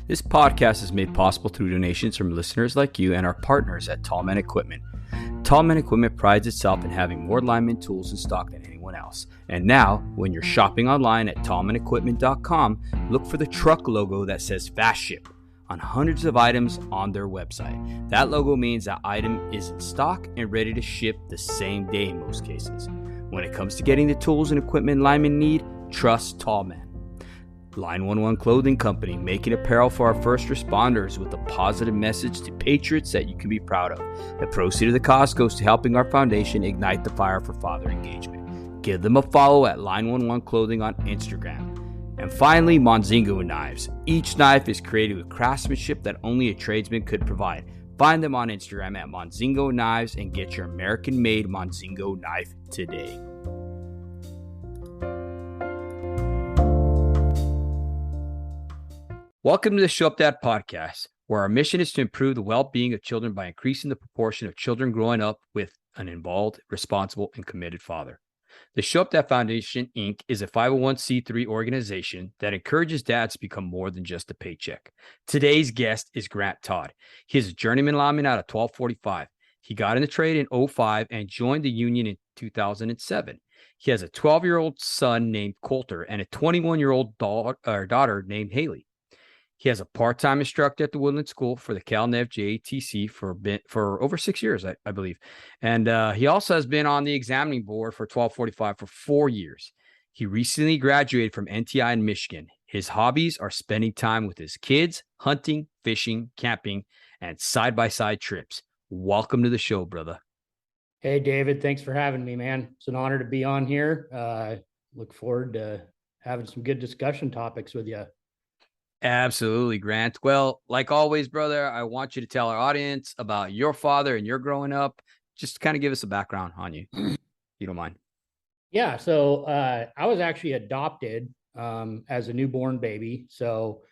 This podcast is made possible through donations from listeners like you and our partners at Tallman Equipment. Tallman Equipment prides itself in having more lineman tools in stock than anyone else. And now, when you're shopping online at tallmanequipment.com, look for the truck logo that says Fast Ship on hundreds of items on their website. That logo means that item is in stock and ready to ship the same day in most cases. When it comes to getting the tools and equipment linemen need, trust Tallman. Line 11 Clothing Company, making apparel for our first responders with a positive message to patriots that you can be proud of. The proceeds of the cost goes to helping our foundation ignite the fire for father engagement. Give them a follow at Line 11 Clothing on Instagram. And finally, Monzingo Knives. Each knife is created with craftsmanship that only a tradesman could provide. Find them on Instagram at Monzingo Knives and get your American-made Monzingo knife today. Welcome to the Show Up Dad podcast, where our mission is to improve the well-being of children by increasing the proportion of children growing up with an involved, responsible, and committed father. The Show Up Dad Foundation, Inc. is a 501c3 organization that encourages dads to become more than just a paycheck. Today's guest is Grant Todd. He is a journeyman lineman out of 1245. He got in the trade in 2005 and joined the union in 2007. He has a 12-year-old son named Colter and a 21-year-old daughter named Haylee. He has a part-time instructor at the Woodland School for the Cal-Nev JATC for over 6 years, I believe. And he also has been on the examining board for 1245 for 4 years. He recently graduated from NTI in Michigan. His hobbies are spending time with his kids, hunting, fishing, camping, and side-by-side trips. Welcome to the show, brother. Hey, David. Thanks for having me, man. It's an honor to be on here. Look forward to having some good discussion topics with you. Absolutely, Grant. Well, like always, brother, I want you to tell our audience about your father and your growing up. Just to kind of give us a background on you, if you don't mind. Yeah, so I was actually adopted as a newborn baby. So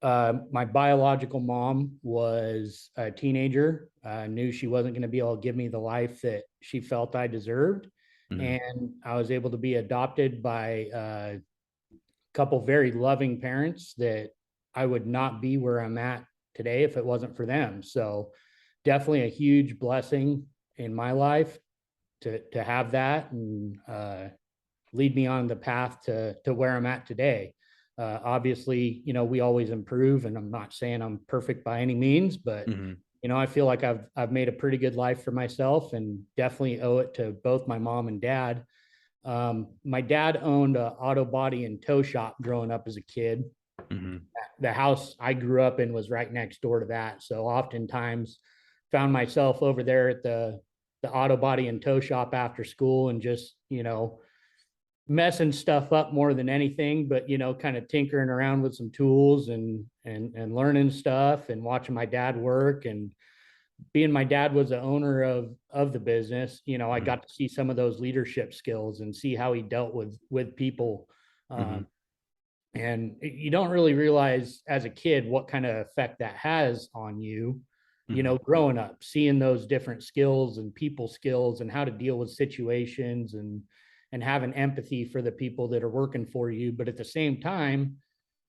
my biological mom was a teenager, knew she wasn't going to be able to give me the life that she felt I deserved. Mm-hmm. And I was able to be adopted by couple very loving parents that I would not be where I'm at today if it wasn't for them. So definitely a huge blessing in my life to have that and lead me on the path to where I'm at today. Obviously, you know, we always improve, and I'm not saying I'm perfect by any means, but mm-hmm. You know, I feel like I've made a pretty good life for myself, and definitely owe it to both my mom and dad. My dad owned an auto body and tow shop growing up as a kid. Mm-hmm. The house I grew up in was right next door to that. So oftentimes found myself over there at the auto body and tow shop after school and just, you know, messing stuff up more than anything, but, you know, kind of tinkering around with some tools and learning stuff and watching my dad work. And being my dad was the owner of the business, you know, I got to see some of those leadership skills and see how he dealt with people. And you don't really realize as a kid what kind of effect that has on you, you know, growing up, seeing those different skills and people skills and how to deal with situations and having empathy for the people that are working for you. But at the same time,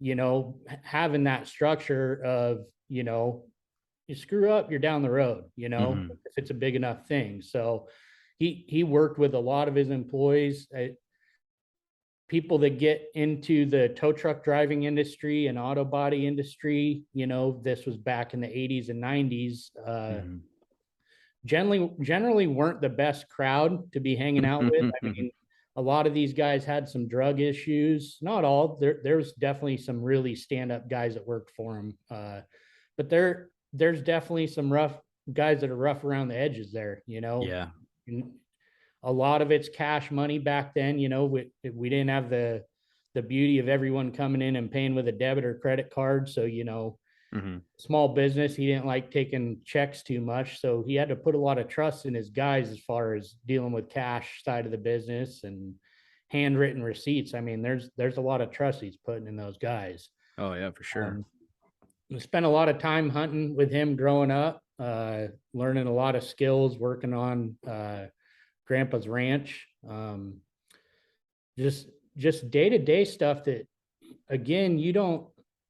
you know, having that structure of, you know, you screw up, you're down the road, you know, if it's a big enough thing. So he worked with a lot of his employees, people that get into the tow truck driving industry and auto body industry. You know, this was back in the 80s and 90s. Generally weren't the best crowd to be hanging out with. I mean, a lot of these guys had some drug issues. Not all. There's definitely some really stand-up guys that worked for them. But there's definitely some rough guys that are rough around the edges there, you know? Yeah. And a lot of it's cash money back then, you know, we didn't have the beauty of everyone coming in and paying with a debit or credit card. So, you know, small business, he didn't like taking checks too much. So he had to put a lot of trust in his guys as far as dealing with cash side of the business and handwritten receipts. I mean, there's a lot of trust he's putting in those guys. Oh yeah, for sure. I spent a lot of time hunting with him growing up, learning a lot of skills, working on Grandpa's ranch, just day-to-day stuff that, again, you don't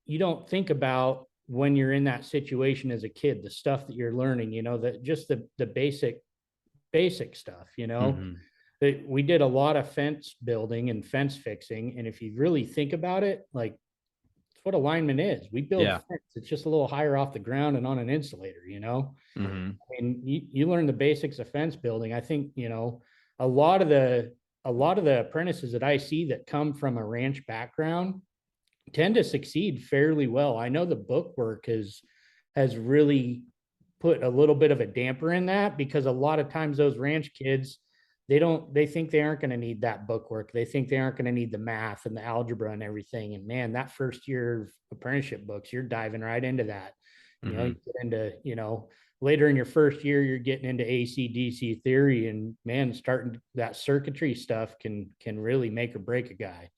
you don't think about when you're in that situation as a kid, the stuff that you're learning, that just the basic stuff, Mm-hmm. that we did a lot of fence building and fence fixing. And if you really think about it, like it's what a lineman is. We build Yeah. fence. It's just a little higher off the ground and on an insulator, Mm-hmm. And you learn the basics of fence building. I think, a lot of the apprentices that I see that come from a ranch background tend to succeed fairly well. I know the book work has really put a little bit of a damper in that, because a lot of times those ranch kids, they think they aren't going to need that book work. They think they aren't going to need the math and the algebra and everything. And man, that first year of apprenticeship books, you're diving right into that. Mm-hmm. You get into, later in your first year, you're getting into AC/DC theory, and man, starting that circuitry stuff can really make or break a guy.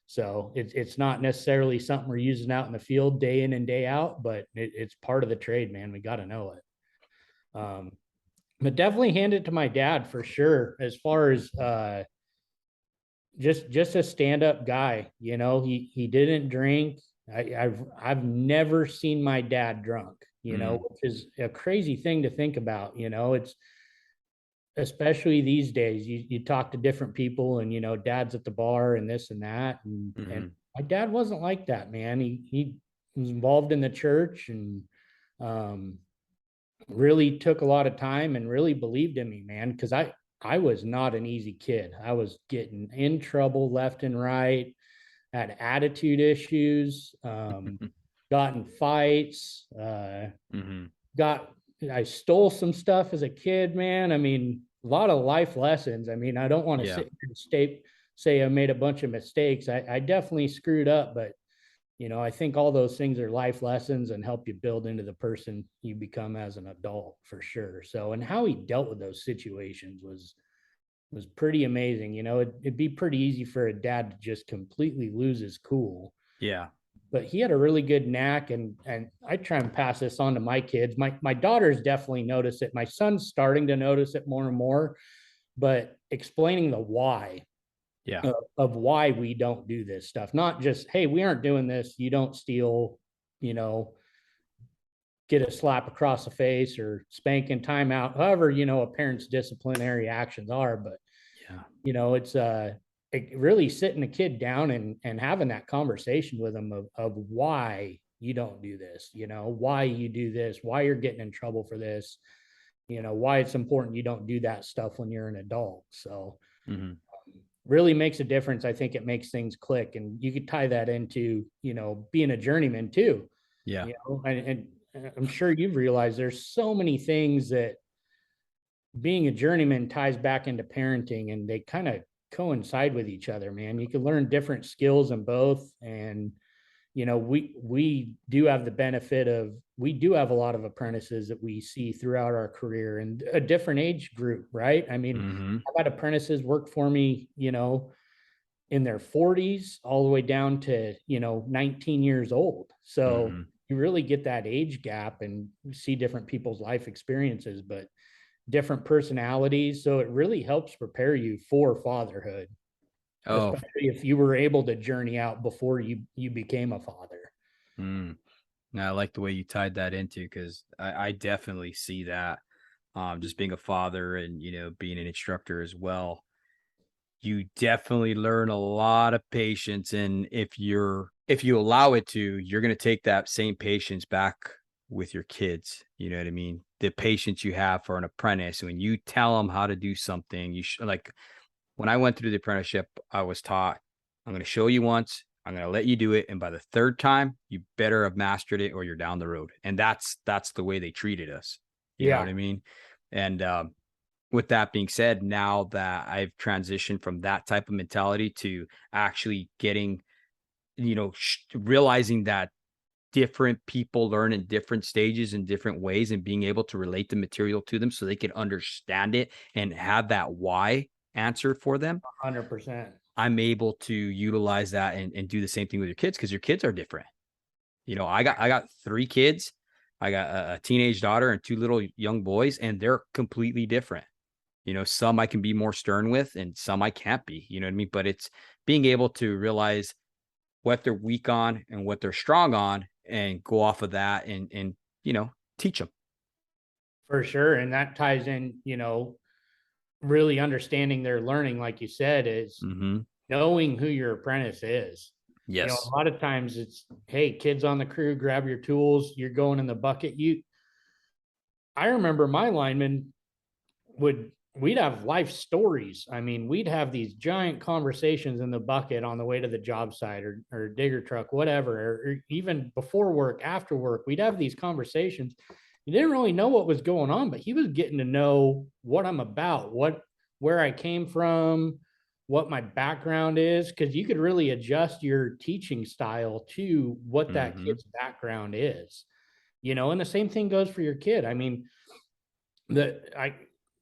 So it's not necessarily something we're using out in the field day in and day out, but it's part of the trade, man. We got to know it. But definitely hand it to my dad for sure. As far as just a stand up guy, he didn't drink. I've never seen my dad drunk, which is a crazy thing to think about. It's especially these days, you talk to different people, and dad's at the bar and this and that, and my dad wasn't like that, man. He was involved in the church, and um really took a lot of time and really believed in me, man, because I was not an easy kid. I was getting in trouble left and right, had attitude issues, got in fights, Mm-hmm. got I stole some stuff as a kid, man. I mean, a lot of life lessons. I mean, I don't want to Yeah. sit here and say I made a bunch of mistakes. I definitely screwed up, but I think all those things are life lessons and help you build into the person you become as an adult, for sure. So, and how he dealt with those situations was pretty amazing. It'd be pretty easy for a dad to just completely lose his cool, Yeah. but he had a really good knack, and I try and pass this on to my kids. My daughters definitely notice it. My son's starting to notice it more and more, but explaining the why Yeah. of why we don't do this stuff, not just, hey, we aren't doing this, you don't steal, you know get a slap across the face or spanking timeout, however a parent's disciplinary actions are. But Yeah. it's really sitting a kid down and having that conversation with them of why you don't do this, why you do this, why you're getting in trouble for this, why it's important you don't do that stuff when you're an adult. So Mm-hmm. really makes a difference. I think it makes things click, and you could tie that into being a journeyman too. Yeah. And I'm sure you've realized there's so many things that being a journeyman ties back into parenting, and they kind of coincide with each other, man. You can learn different skills in both. And we do have the benefit of, we do have a lot of apprentices that we see throughout our career, and a different age group, right? I mean, Mm-hmm. I've had apprentices work for me, in their 40s all the way down to 19 years old. So Mm-hmm. you really get that age gap and see different people's life experiences, but different personalities. So it really helps prepare you for fatherhood, Oh. especially if you were able to journey out before you became a father. Mm. Now, I like the way you tied that into, because I definitely see that. Just being a father and being an instructor as well, you definitely learn a lot of patience, and if you allow it to, you're going to take that same patience back with your kids. You know what I mean? The patience you have for an apprentice, when you tell them how to do something, like when I went through the apprenticeship, I was taught, I'm going to show you once, I'm going to let you do it, and by the third time you better have mastered it or you're down the road. And that's the way they treated us. You know Yeah. what I mean? And with that being said, now that I've transitioned from that type of mentality to actually getting, realizing that different people learn in different stages in different ways, and being able to relate the material to them so they can understand it and have that why answer for them, 100%. I'm able to utilize that and do the same thing with your kids, because your kids are different. I got 3 kids. I got a teenage daughter and 2 little young boys, and they're completely different. Some I can be more stern with and some I can't be, you know what I mean? But it's being able to realize what they're weak on and what they're strong on, and go off of that and teach them. For sure. And that ties in, really understanding their learning, like you said, is Mm-hmm. knowing who your apprentice is. A Yes. lot of times it's, hey, kids on the crew, grab your tools, you're going in the bucket. I remember my lineman we'd have life stories. I mean, we'd have these giant conversations in the bucket on the way to the job site or digger truck, whatever, or even before work, after work, we'd have these conversations. You didn't really know what was going on, but he was getting to know what I'm about, where I came from, what my background is, because you could really adjust your teaching style to what that Mm-hmm. kid's background is. And the same thing goes for your kid. I mean,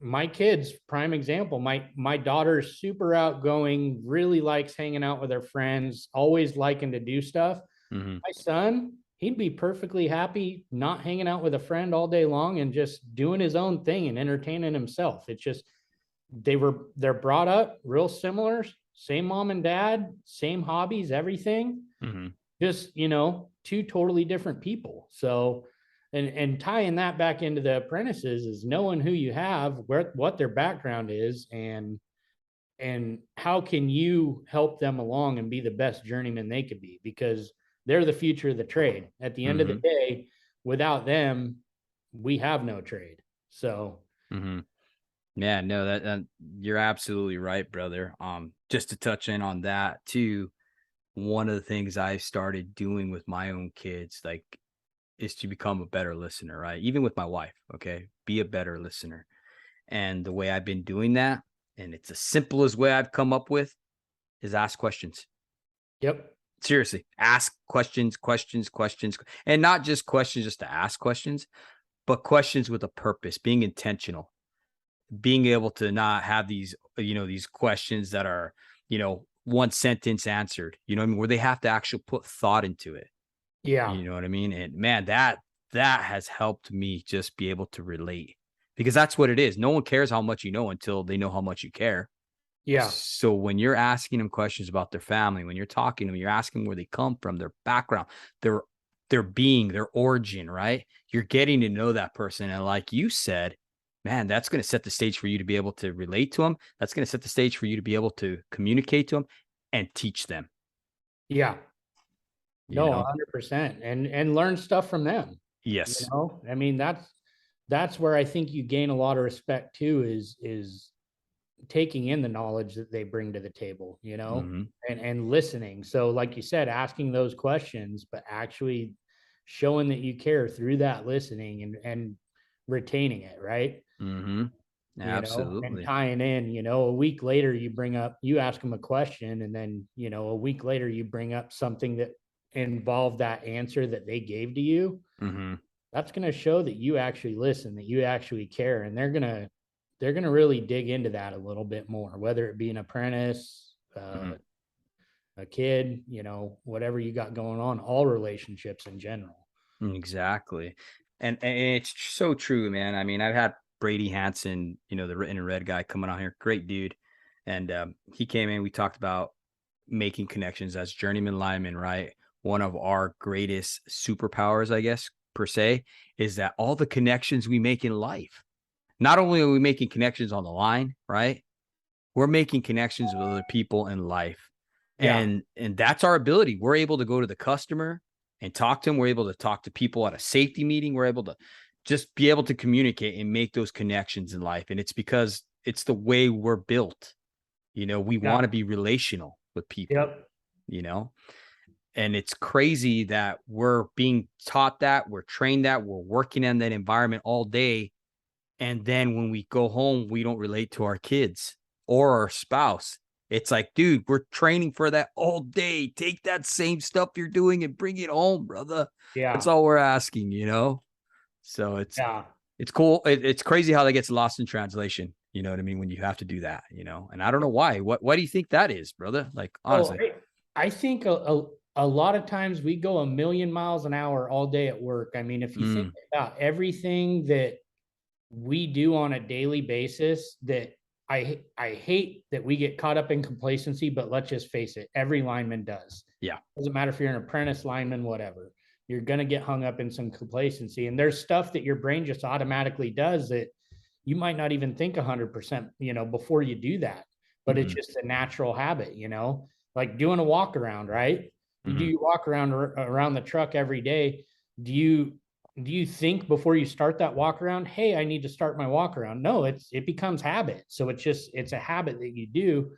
my kids, prime example, my daughter's super outgoing, really likes hanging out with her friends, always liking to do stuff. Mm-hmm. My son, he'd be perfectly happy not hanging out with a friend all day long and just doing his own thing and entertaining himself. It's just they're brought up real similar, same mom and dad, same hobbies, everything. Mm-hmm. Just, two totally different people. So, and tying that back into the apprentices is knowing who you have, what their background is, and how can you help them along and be the best journeyman they could be, because they're the future of the trade. At the end of the Mm-hmm. day, without them, we have no trade. So, Mm-hmm. Yeah, no, that you're absolutely right, brother. Just to touch in on that too, one of the things I started doing with my own kids, like, is to become a better listener, right? Even with my wife, okay? Be a better listener. And the way I've been doing that, and it's the simplest way I've come up with, is ask questions. yep. Seriously, ask questions, questions, questions, and not just questions just to ask questions, but questions with a purpose, being intentional, being able to not have these, these questions that are, one sentence answered, what I mean, where they have to actually put thought into it. Yeah. You know what I mean? And man, that has helped me just be able to relate, because that's what it is. No one cares how much you know until they know how much you care. Yeah. So when you're asking them questions about their family, when you're talking to them, you're asking where they come from, their background, their being, their origin, right? You're getting to know that person. And like you said, man, that's going to set the stage for you to be able to relate to them. That's going to set the stage for you to be able to communicate to them and teach them, Yeah. you No, know? 100%. And learn stuff from them. Yes. I mean, that's where I think you gain a lot of respect too, is taking in the knowledge that they bring to the table, Hmm. and listening. So like you said, asking those questions, but actually showing that you care through that listening and retaining it, right? Hmm. And Absolutely. tying in, a week later you ask them a question, and then, a week later you bring up something that involved that answer that they gave to you. Hmm. That's going to show that you actually listen, that you actually care, and they're going to really dig into that a little bit more, whether it be an apprentice, Hmm. a kid, whatever you got going on, all relationships in general. Exactly. And it's so true, man. I mean, I've had Brady Hanson, the written in red guy coming on here, great dude. And he came in, we talked about making connections as journeyman lineman, right? One of our greatest superpowers, I guess, per se, is that all the connections we make in life, not only are we making connections on the line, right? We're making connections with other people in life. Yeah. And that's our ability. We're able to go to the customer and talk to them. We're able to talk to people at a safety meeting. We're able to just be able to communicate and make those connections in life. And it's because it's the way we're built. We Yeah. want to be relational with people, Yep. you know, and it's crazy that we're being taught that, we're trained that, we're working in that environment all day. And then when we go home, we don't relate to our kids or our spouse. It's like, dude, we're training for that all day. Take that same stuff you're doing and bring it home, brother. That's Yeah. all we're asking. So Yeah. it's cool. It's crazy how that gets lost in translation. You know what I mean? When you have to do that. And I don't know why. Why do you think that is, brother? Like, Oh, honestly. I think a lot of times we go a million miles an hour all day at work. I mean, if you think Mm, about everything that we do on a daily basis that I hate that we get caught up in complacency, but let's just face it, every lineman does. Yeah. Doesn't matter if you're an apprentice lineman, whatever. You're going to get hung up in some complacency. And there's stuff that your brain just automatically does that you might not even think 100%, before you do that. But it's just a natural habit, like doing a walk around, right? You do your walk around the truck every day. Do you think before you start that walk around, hey, I need to start my walk around? No, it becomes habit. So it's a habit that you do,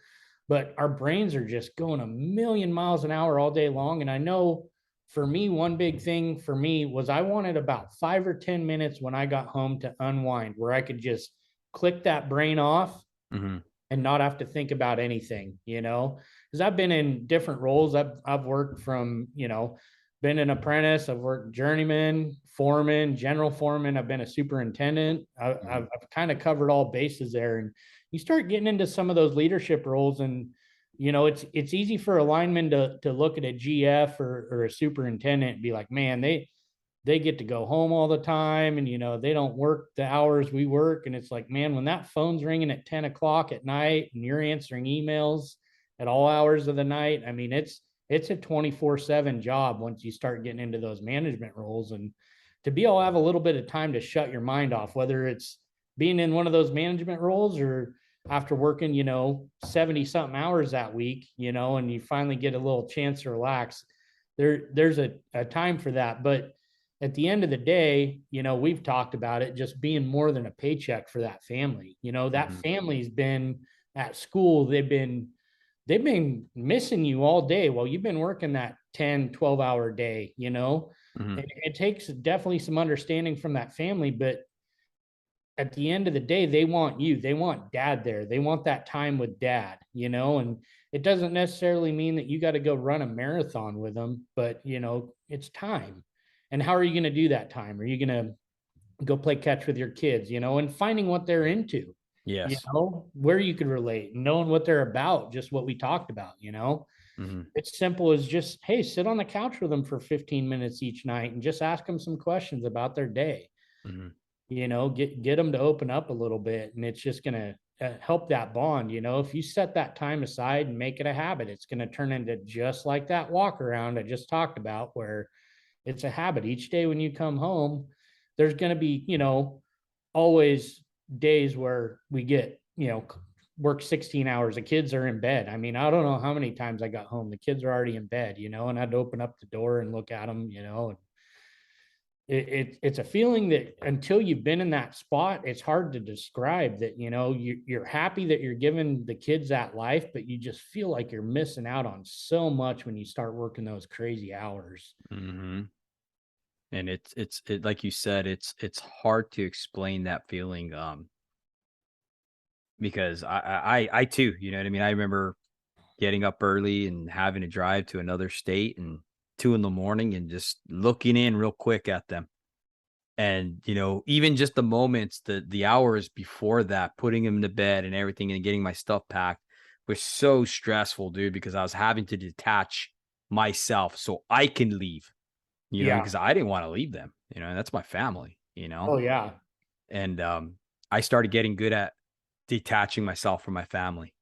but our brains are just going a million miles an hour all day long. And I know for me, one big thing for me was I wanted about 5 or 10 minutes when I got home to unwind, where I could just click that brain off and not have to think about anything, because I've been in different roles. I've worked from, been an apprentice, I've worked journeyman, foreman, general foreman, I've been a superintendent. I've kind of covered all bases there. And you start getting into some of those leadership roles, and it's easy for a lineman to look at a GF or a superintendent and be like, man, they get to go home all the time, and they don't work the hours we work. And it's like, man, when that phone's ringing at 10 o'clock at night and you're answering emails at all hours of the night, I mean, it's a 24/7 job once you start getting into those management roles. And to be able to have a little bit of time to shut your mind off, whether it's being in one of those management roles or after working 70 something hours that week, and you finally get a little chance to relax, there's a time for that. But at the end of the day, we've talked about it just being more than a paycheck for that family. That family's been at school, they've been missing you all day while you've been working that 10-12 hour day. It takes definitely some understanding from that family, but at the end of the day, they want dad there. They want that time with dad, and it doesn't necessarily mean that you got to go run a marathon with them, but it's time. And how are you going to do that time? Are you going to go play catch with your kids, and finding what they're into? Yes. Where you could relate, knowing what they're about, just what we talked about. It's simple as just, hey, sit on the couch with them for 15 minutes each night and just ask them some questions about their day. Get them to open up a little bit, and it's just going to help that bond. If you set that time aside and make it a habit, it's going to turn into just like that walk around I just talked about, where it's a habit. Each day when you come home, there's going to be, always days where we get, work 16 hours. The kids are in bed. I mean, I don't know how many times I got home, the kids are already in bed, and I'd open up the door and look at them, and it's a feeling that until you've been in that spot, it's hard to describe. That you're happy that you're giving the kids that life, but you just feel like you're missing out on so much when you start working those crazy hours. And it's like you said, it's hard to explain that feeling, because I too, you know what I mean? I remember getting up early and having to drive to another state and 2 in the morning and just looking in real quick at them. And, even just the moments, the hours before that, putting them to bed and everything and getting my stuff packed was so stressful, dude, because I was having to detach myself so I can leave, because I didn't want to leave them, and that's my family, Oh yeah. And I started getting good at detaching myself from my family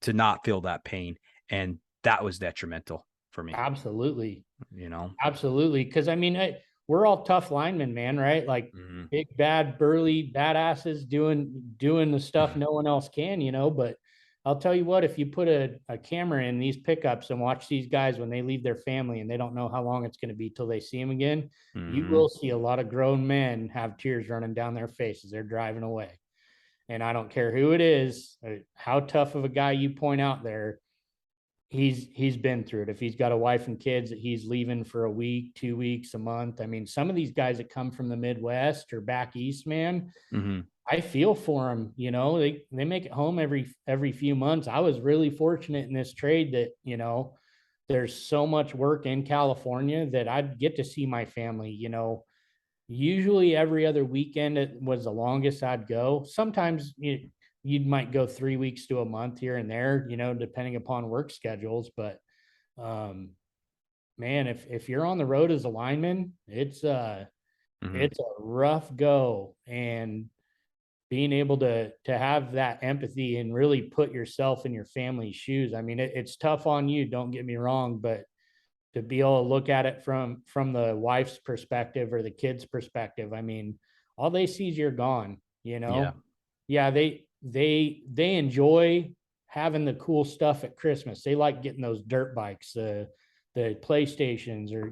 to not feel that pain. And that was detrimental for me. Absolutely. you know? Absolutely. Cause I mean, we're all tough linemen, man, right? Like big, bad, burly badasses doing the stuff no one else can, but I'll tell you what, if you put a camera in these pickups and watch these guys when they leave their family and they don't know how long it's going to be till they see them again, you will see a lot of grown men have tears running down their faces. They're driving away. And I don't care who it is, how tough of a guy you point out there, he's been through it. If he's got a wife and kids that he's leaving for a week, 2 weeks, a month. I mean, some of these guys that come from the Midwest or back east, man, I feel for them. They make it home every few months. I was really fortunate in this trade that, there's so much work in California that I'd get to see my family, usually every other weekend. It was the longest I'd go. Sometimes you might go 3 weeks to a month here and there, depending upon work schedules. But man, if you're on the road as a lineman, it's a rough go. And being able to have that empathy and really put yourself in your family's shoes. I mean, it's tough on you, don't get me wrong, but to be able to look at it from the wife's perspective or the kid's perspective, I mean, all they see is you're gone, you Yeah. know. Yeah, they enjoy having the cool stuff at Christmas. They like getting those dirt bikes, the PlayStations, or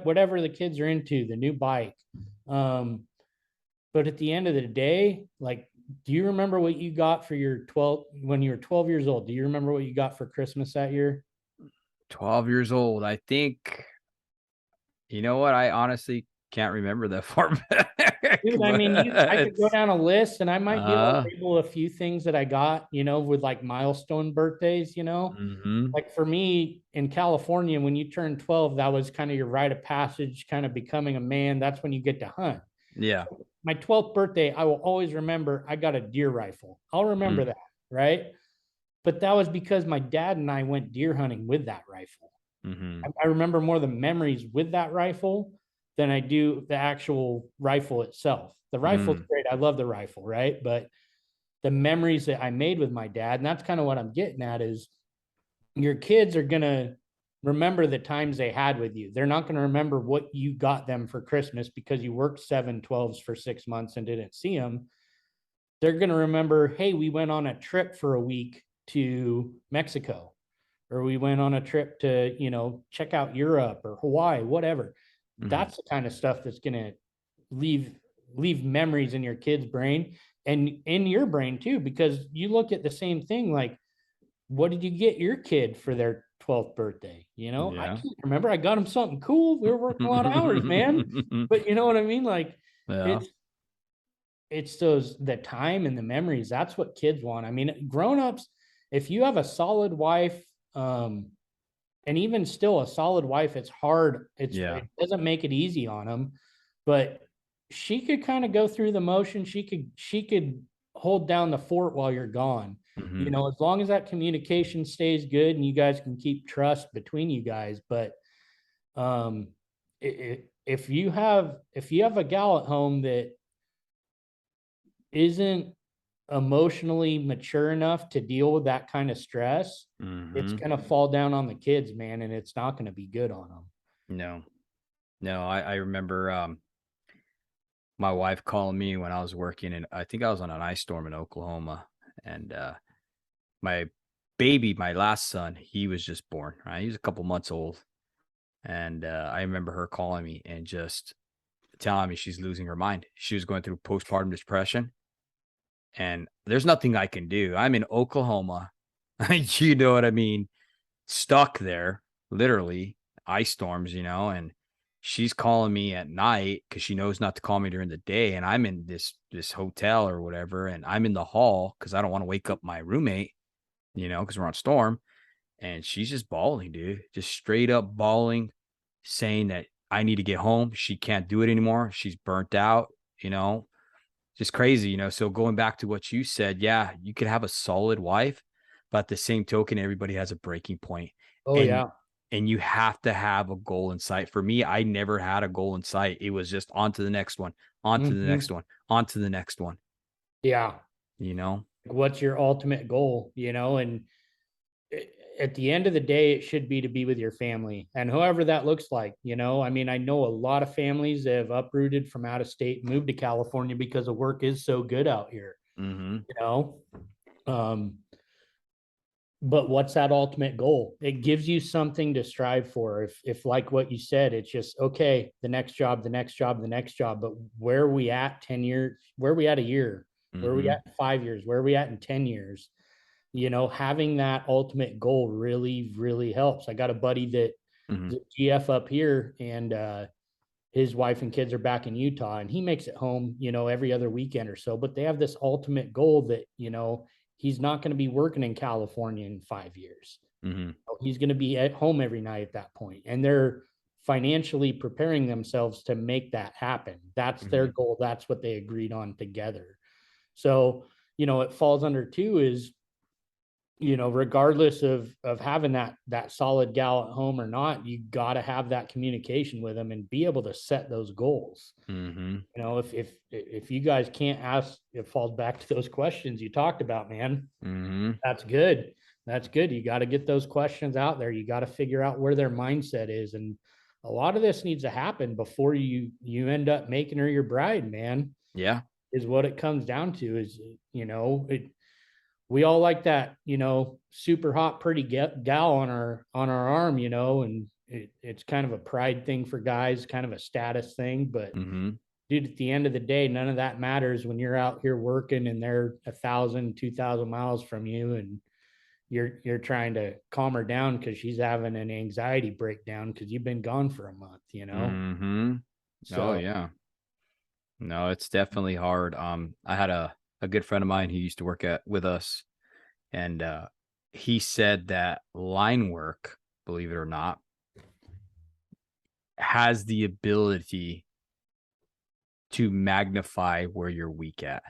whatever the kids are into, the new bike. um but at the end of the day, like, do you remember what you got for your 12 when you were 12 years old? Do you remember what you got for Christmas that year? 12 years old. I think, you know what? I honestly can't remember that far back. Dude, I mean, I could go down a list and I might be able to uh, label a few things that I got, with like milestone birthdays. mhm. Like for me in California, when you turn 12, that was kind of your rite of passage, kind of becoming a man. That's when you get to hunt. Yeah. My 12th birthday, I will always remember I got a deer rifle. I'll remember Mm, that, right? But that was because my dad and I went deer hunting with that rifle. mhm. I remember more the memories with that rifle than I do the actual rifle itself. The rifle's Mm, great. I love the rifle, right? But the memories that I made with my dad, and that's kind of what I'm getting at, is your kids are going to remember the times they had with you. They're not going to remember what you got them for Christmas because you worked 7/12s for 6 months and didn't see them. They're going to remember, hey, we went on a trip for a week to Mexico, or we went on a trip to, check out Europe or Hawaii, whatever. mhm. That's the kind of stuff that's going to leave leave memories in your kid's brain and in your brain too, because you look at the same thing, like, what did you get your kid for their 12th birthday? I Yeah. can't remember. I got him something cool. We were working a lot of hours, man. But you know what I mean? Like, Yeah. it's the time and the memories. That's what kids want. I mean, grown-ups, if you have a solid wife, and even still a solid wife, it's hard. Yeah. It doesn't make it easy on them, but she could kind of go through the motion. She could hold down the fort while you're gone. Mhm. As long as that communication stays good and you guys can keep trust between you guys. But um, if you have a gal at home that isn't emotionally mature enough to deal with that kind of stress, it's Mhm. going to fall down on the kids, man, and it's not going to be good on them. No. No, I remember, my wife calling me when I was working, and I think I was on an ice storm in Oklahoma, and, my baby, my last son, he was just born, right? He was a couple months old, and, I remember her calling me and just telling me she's losing her mind. She was going through postpartum depression, and there's nothing I can do. I'm in Oklahoma, you know what I mean? Stuck there, literally, ice storms, and she's calling me at night because she knows not to call me during the day, and I'm in this hotel or whatever, and I'm in the hall because I don't want to wake up my roommate, because we're on storm, and she's just bawling, dude, just straight up bawling, saying that I need to get home. She can't do it anymore. She's burnt out, you know, just crazy, So going back to what you said, yeah, you could have a solid wife, but at the same token, everybody has a breaking point. Oh And yeah. and you have to have a goal in sight. For me, I never had a goal in sight. It was just on to the next one, on to the next Hmm. one, on to the next one, Yeah. you know? What's your ultimate goal? And at the end of the day, it should be to be with your family, and however that looks like. I mean, I know a lot of families that have uprooted from out of state, moved to California because the work is so good out here. Mhm. You know, um, but what's that ultimate goal? It gives you something to strive for. If like what you said, it's just okay, the next job, the next job, the next job. But where are we at 10 years? Where are we at a year? Where are we Mhm. at in 5 years? Where are we at in 10 years? Having that ultimate goal really, really helps. I got a buddy Mhm. that GF up here, and his wife and kids are back in Utah, and he makes it home, every other weekend or so. But they have this ultimate goal that, he's not going to be working in California in 5 years. Mhm. He's going to be at home every night at that point. And they're financially preparing themselves to make that happen. That's their Mhm. goal. That's what they agreed on together. So, it falls under two is regardless of having that solid gal at home or not, you got to have that communication with them and be able to set those goals. Mm-hmm. If you guys can't ask, it falls back to those questions you talked about, man. Mm-hmm. That's good. That's good. You got to get those questions out there. You got to figure out where their mindset is. And a lot of this needs to happen before you end up making her your bride, man. Yeah. Is what it comes down to is, we all like that, super hot, pretty gal on our arm, and it's kind of a pride thing for guys, kind of a status thing. But Mm-hmm. dude, at the end of the day, none of that matters when you're out here working and they're 1,000, 2,000 miles from you, and you're trying to calm her down because she's having an anxiety breakdown because you've been gone for a month. Mm-hmm. Oh So yeah. No, it's definitely hard. I had a good friend of mine who used to work with us, and he said that line work, believe it or not, has the ability to magnify where you're weak at.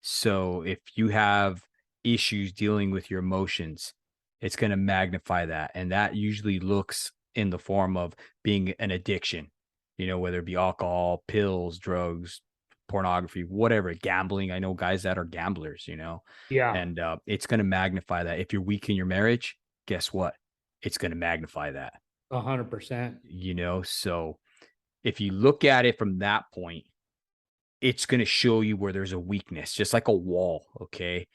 So if you have issues dealing with your emotions, it's going to magnify that. And that usually looks in the form of being an addiction, whether it be alcohol, pills, drugs, pornography, whatever, gambling. I know guys that are gamblers, yeah, and it's going to magnify that. If you're weak in your marriage, guess what? It's going to magnify that, 100%. So if you look at it from that point, it's going to show you where there's a weakness, just like a wall. Okay.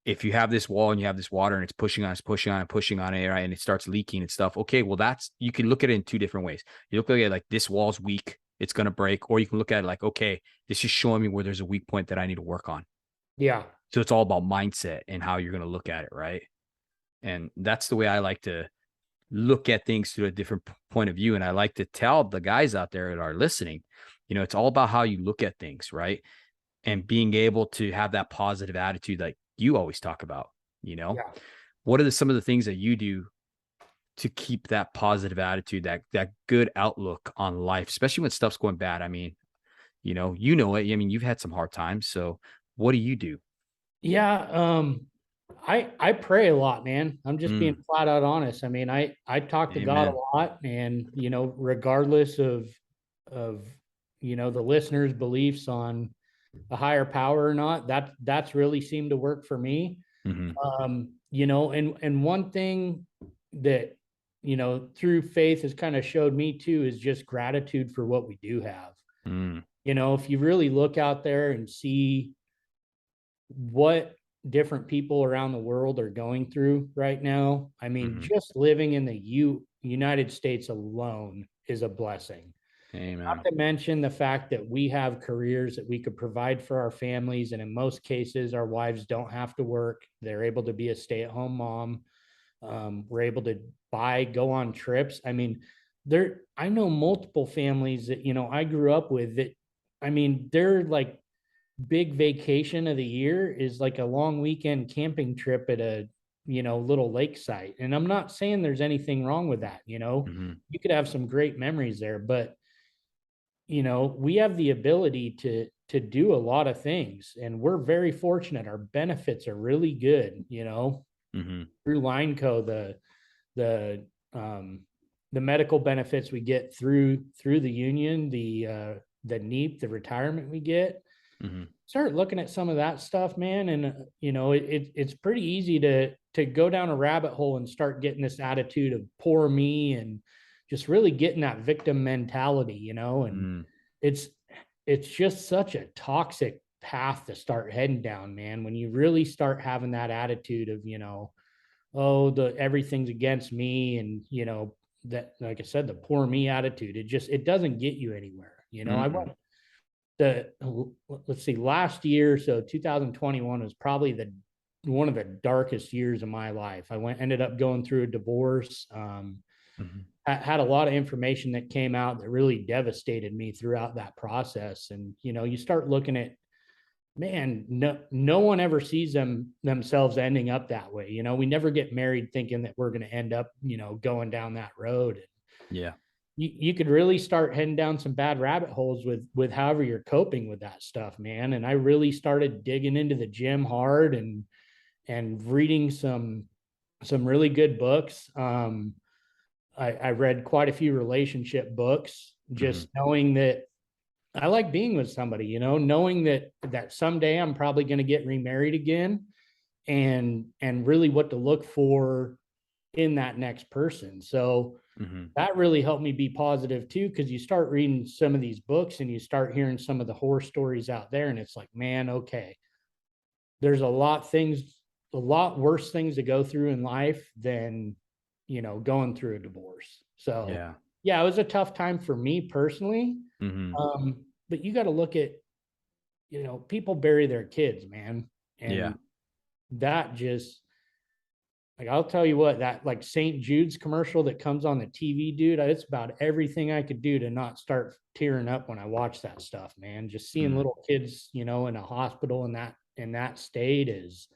If you have this wall and you have this water and it's pushing on it, right, and it starts leaking and stuff. Okay. Well, you can look at it in two different ways. You look at it like this wall's weak, it's going to break, or you can look at it like, okay, this is showing me where there's a weak point that I need to work on. Yeah. So it's all about mindset and how you're going to look at it. Right. And that's the way I like to look at things through a different point of view. And I like to tell the guys out there that are listening, it's all about how you look at things, right? And being able to have that positive attitude, like you always talk about, Yeah. what are some of the things that you do to keep that positive attitude, that good outlook on life, especially when stuff's going bad? I mean, it. I mean, you've had some hard times. So what do you do? Yeah. I pray a lot, man. I'm just being Mm, flat out honest. I mean, I talk to God amen. a lot, and regardless of the listeners' beliefs on a higher power or not, that's really seemed to work for me. Mm-hmm. And one thing that through faith has kind of showed me too is just gratitude for what we do have. Mm, If you really look out there and see what different people around the world are going through right now, I mean, mm-hmm. just living in the United States alone is a blessing. Not Amen. to mention the fact that we have careers that we could provide for our families. And in most cases, our wives don't have to work. They're able to be a stay-at-home mom. We're able to go on trips. I mean, I know multiple families that, I grew up with that, I mean, they're like big vacation of the year is like a long weekend camping trip at a little lake site. And I'm not saying there's anything wrong with that. Mm-hmm. You could have some great memories there, but we have the ability to do a lot of things, and we're very fortunate. Our benefits are really good, Mm-hmm. through Lineco, the um the medical benefits we get through the union, the NEEP, the retirement we get. Mm-hmm. Start looking at some of that stuff, man, and it's pretty easy to go down a rabbit hole and start getting this attitude of poor me, and just really getting that victim mentality, and Mm-hmm. it's it's just such a toxic path to start heading down, man, when you really start having that attitude of, oh, the everything's against me, and that, like I said, the poor me attitude, it doesn't get you anywhere. I Mm-hmm. went the let's see, last year, so 2021 was probably the one of the darkest years of my life. Ended up going through a divorce. Mm-hmm. Had a lot of information that came out that really devastated me throughout that process. And you start looking at, man, no one ever sees themselves ending up that way. We never get married thinking that we're going to end up going down that road. Yeah. You could really start heading down some bad rabbit holes with however you're coping with that stuff, man. And I really started digging into the gym hard, and and reading some really good books. I read quite a few relationship books, just knowing that I like being with somebody, knowing that someday I'm probably going to get remarried again, and really what to look for in that next person. So that really helped me be positive too, because you start reading some of these books and you start hearing some of the horror stories out there, and it's like, man, okay, there's a lot worse things to go through in life than going through a divorce. So yeah, it was a tough time for me personally. But you got to look at, people bury their kids, man. And that just, like, I'll tell you what, that like St. Jude's commercial that comes on the TV, dude, it's about everything I could do to not start tearing up when I watch that stuff, man. Just seeing little kids, in a hospital in that state is,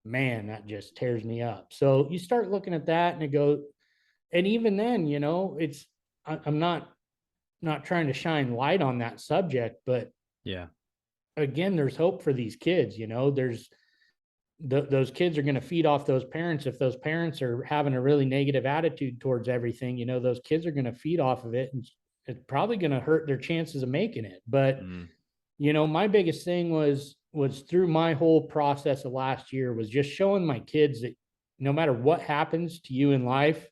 man, that just tears me up. So you start looking at that and it goes, and even then, I'm not trying to shine light on that subject, but again, there's hope for these kids. There's those kids are going to feed off those parents. If those parents are having a really negative attitude towards everything, those kids are going to feed off of it, and it's probably going to hurt their chances of making it. But my biggest thing was through my whole process of last year was just showing my kids that no matter what happens to you in life,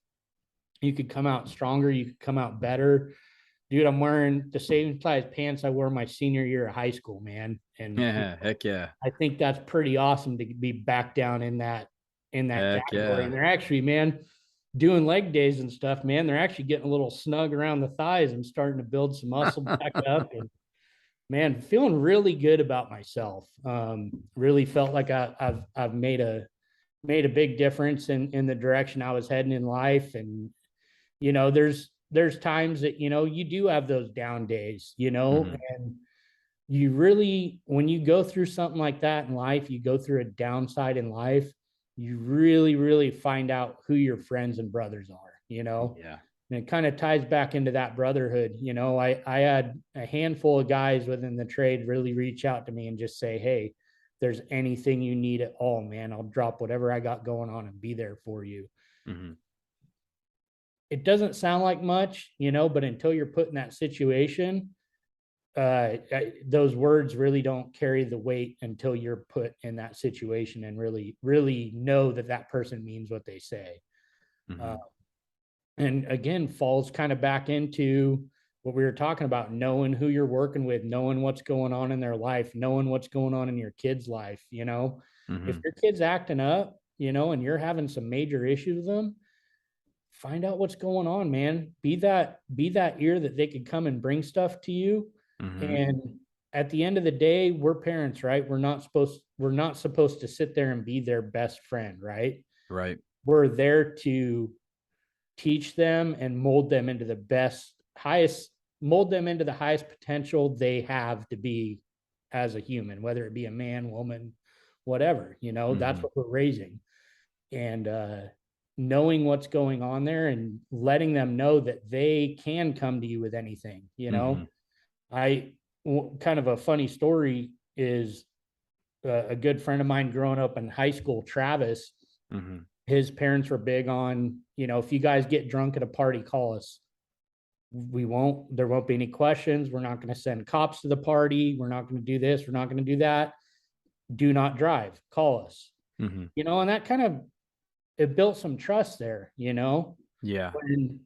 you could come out stronger, you could come out better. Dude, I'm wearing the same size pants I wore my senior year of high school, man. And heck yeah. I think that's pretty awesome to be back down in that category. And they're actually, man, doing leg days and stuff, man, they're actually getting a little snug around the thighs and starting to build some muscle back up. And man, feeling really good about myself. Really felt like I've made a big difference in the direction I was heading in life. And there's times that you do have those down days, and you really, when you go through something like that in life, you go through a downside in life, you really, really find out who your friends and brothers are. And it kind of ties back into that brotherhood. I had a handful of guys within the trade really reach out to me and just say, hey, if there's anything you need at all, man, I'll drop whatever I got going on and be there for you. It doesn't sound like much, but until you're put in that situation, those words really don't carry the weight until you're put in that situation and really, really know that person means what they say. And again, falls kind of back into what we were talking about, knowing who you're working with, knowing what's going on in their life, knowing what's going on in your kid's life. If your kid's acting up, and you're having some major issues with them, find out what's going on, man. Be that ear that they could come and bring stuff to you. And at the end of the day, we're parents, right? We're not supposed to sit there and be their best friend, right? Right. We're there to teach them and mold them into the highest potential they have to be as a human, whether it be a man, woman, whatever, that's what we're raising. And knowing what's going on there and letting them know that they can come to you with anything. Kind of a funny story is a good friend of mine growing up in high school, Travis, his parents were big on, if you guys get drunk at a party, call us. There won't be any questions. We're not going to send cops to the party. We're not going to do this. We're not going to do that. Do not drive. Call us. And that kind of, it built some trust there, Yeah. And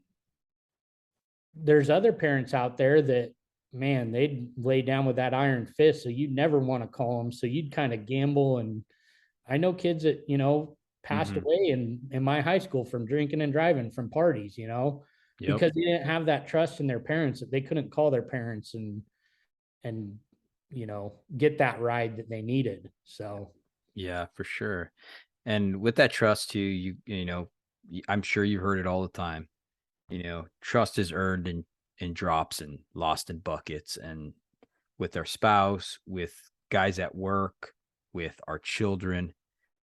there's other parents out there that, man, they'd lay down with that iron fist. So you'd never want to call them. So you'd kind of gamble. And I know kids that, passed away in my high school from drinking and driving from parties, because they didn't have that trust in their parents, that they couldn't call their parents and get that ride that they needed. So yeah, for sure. And with that trust too, I'm sure you heard it all the time. Trust is earned in drops and lost in buckets, and with our spouse, with guys at work, with our children,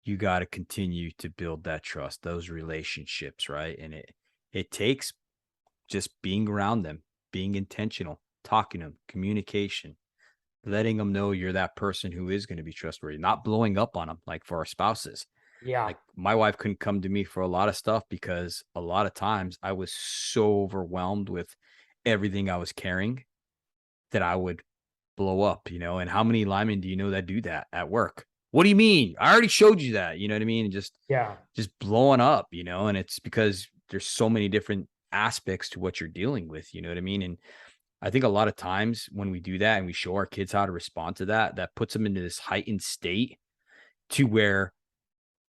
you got to continue to build that trust, those relationships, right? And it takes just being around them, being intentional, talking to them, communication. letting them know you're that person who is going to be trustworthy, not blowing up on them like for our spouses. Yeah. Like my wife couldn't come to me for a lot of stuff because a lot of times I was so overwhelmed with everything I was carrying that I would blow up, and how many linemen do you know that do that at work? What do you mean? I already showed you that, you know what I mean? And Yeah. just blowing up, and it's because there's so many different aspects to what you're dealing with, you know what I mean? And I think a lot of times when we do that and we show our kids how to respond to that, that puts them into this heightened state to where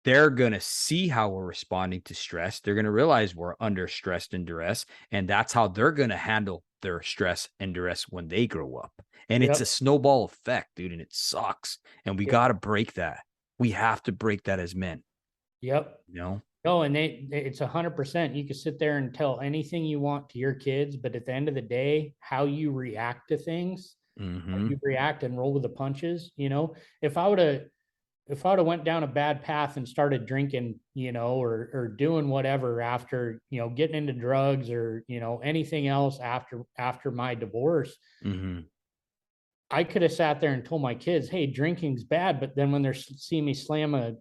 they're going to see how we're responding to stress. They're going to realize we're under stress and duress. And that's how they're going to handle their stress and duress when they grow up. And it's a Yep. snowball effect, dude. And it sucks. And we Yep. got to break that. We have to break that as men, Yep. you know? No, and it's 100%. You can sit there and tell anything you want to your kids, but at the end of the day, how you react to things, how Mm-hmm. you react and roll with the punches, if I would have went down a bad path and started drinking, or doing whatever after, getting into drugs or, anything else after my divorce, Mm-hmm. I could have sat there and told my kids, hey, drinking's bad. But then when they're seeing me slam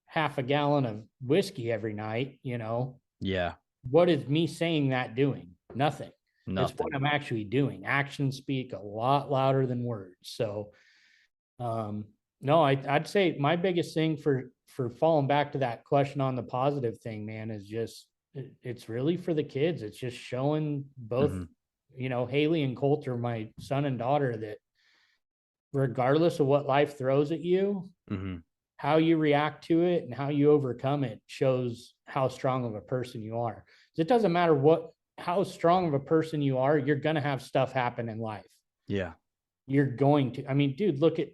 half a gallon of whiskey every night, Yeah. what is me saying that doing? Nothing. It's what Nothing. I'm actually doing. Actions speak a lot louder than words. So, um, no, I'd say my biggest thing for falling back to that question on the positive thing, man, is just it's really for the kids. It's just showing both, Mm-hmm. Haylee and Colter, my son and daughter, that regardless of what life throws at you, Mm-hmm. how you react to it and how you overcome it shows how strong of a person you are. It doesn't matter how strong of a person you are, you're going to have stuff happen in life. Yeah. You're going to, I mean, dude, look at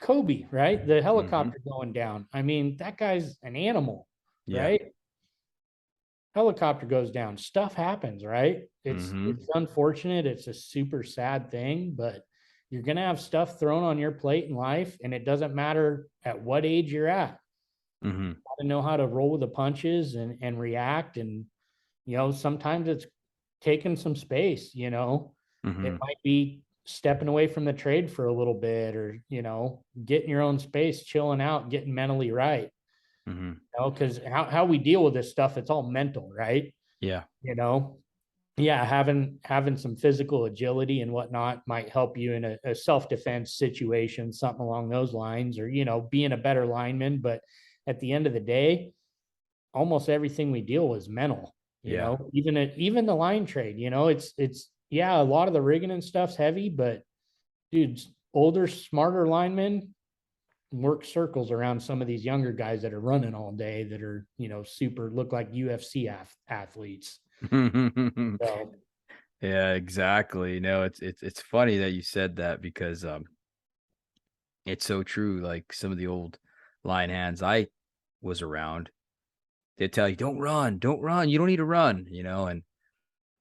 Kobe, right? The Mm-hmm. helicopter going down. I mean, that guy's an animal, Yeah. right? Helicopter goes down. Stuff happens, right? It's Mm-hmm. it's unfortunate. It's a super sad thing, but you're gonna have stuff thrown on your plate in life, and it doesn't matter at what age you're at. Mm-hmm. To know how to roll with the punches and react. And, sometimes it's taking some space, it Mm-hmm. might be stepping away from the trade for a little bit or, getting your own space, chilling out, getting mentally right. Mm-hmm. Because how we deal with this stuff, it's all mental, right? Yeah. You know, yeah, having some physical agility and whatnot might help you in a self-defense situation, something along those lines, or being a better lineman. But at the end of the day, almost everything we deal with is mental. Yeah. Even the line trade. It's yeah, a lot of the rigging and stuff's heavy, but dudes, older, smarter linemen work circles around some of these younger guys that are running all day that are super look like UFC athletes. So Yeah, exactly. No, it's funny that you said that because it's so true. Like some of the old line hands I was around, they tell you, don't run, you don't need to run, and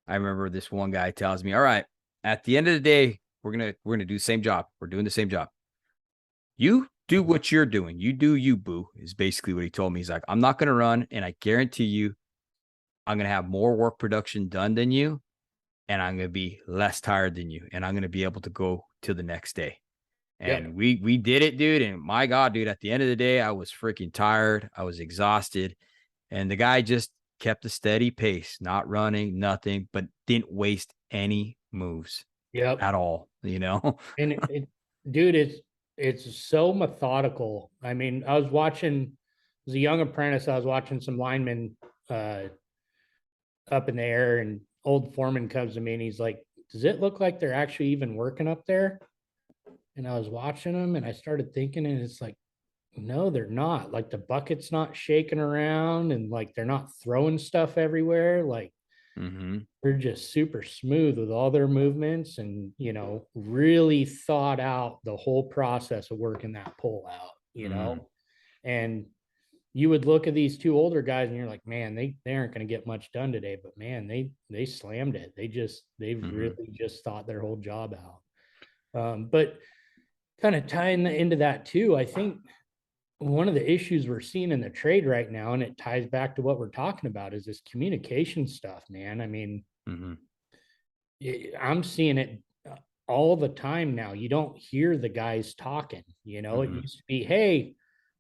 I remember this one guy tells me, all right, at the end of the day, we're gonna do the same job. We're doing the same job. You do what you're doing. You do you, boo, is basically what he told me. He's like, I'm not gonna run, and I guarantee you I'm gonna have more work production done than you, and I'm going to be less tired than you, and I'm going to be able to go to the next day. yep, And we did it, dude. And my God, dude, at the end of the day, I was freaking tired. I was exhausted. And the guy just kept a steady pace, not running, nothing, but didn't waste any moves yep. at all. And dude, it's so methodical. I mean, I was watching as a young apprentice, I was watching some linemen uh up in the air, and old foreman comes to me and he's like, does it look like they're actually even working up there? And I was watching them and I started thinking, and it's like, no, they're not. Like the bucket's not shaking around and like they're not throwing stuff everywhere. Like Mm-hmm. they're just super smooth with all their movements and, really thought out the whole process of working that pole out. Mm-hmm. And you would look at these two older guys and you're like, man, they aren't going to get much done today, but man, they slammed it. They Mm-hmm. really just thought their whole job out. But kind of tying into that too, I think one of the issues we're seeing in the trade right now, and it ties back to what we're talking about, is this communication stuff, man. I mean, Mm-hmm. I'm seeing it all the time now. You don't hear the guys talking, it Mm-hmm. used to be, hey,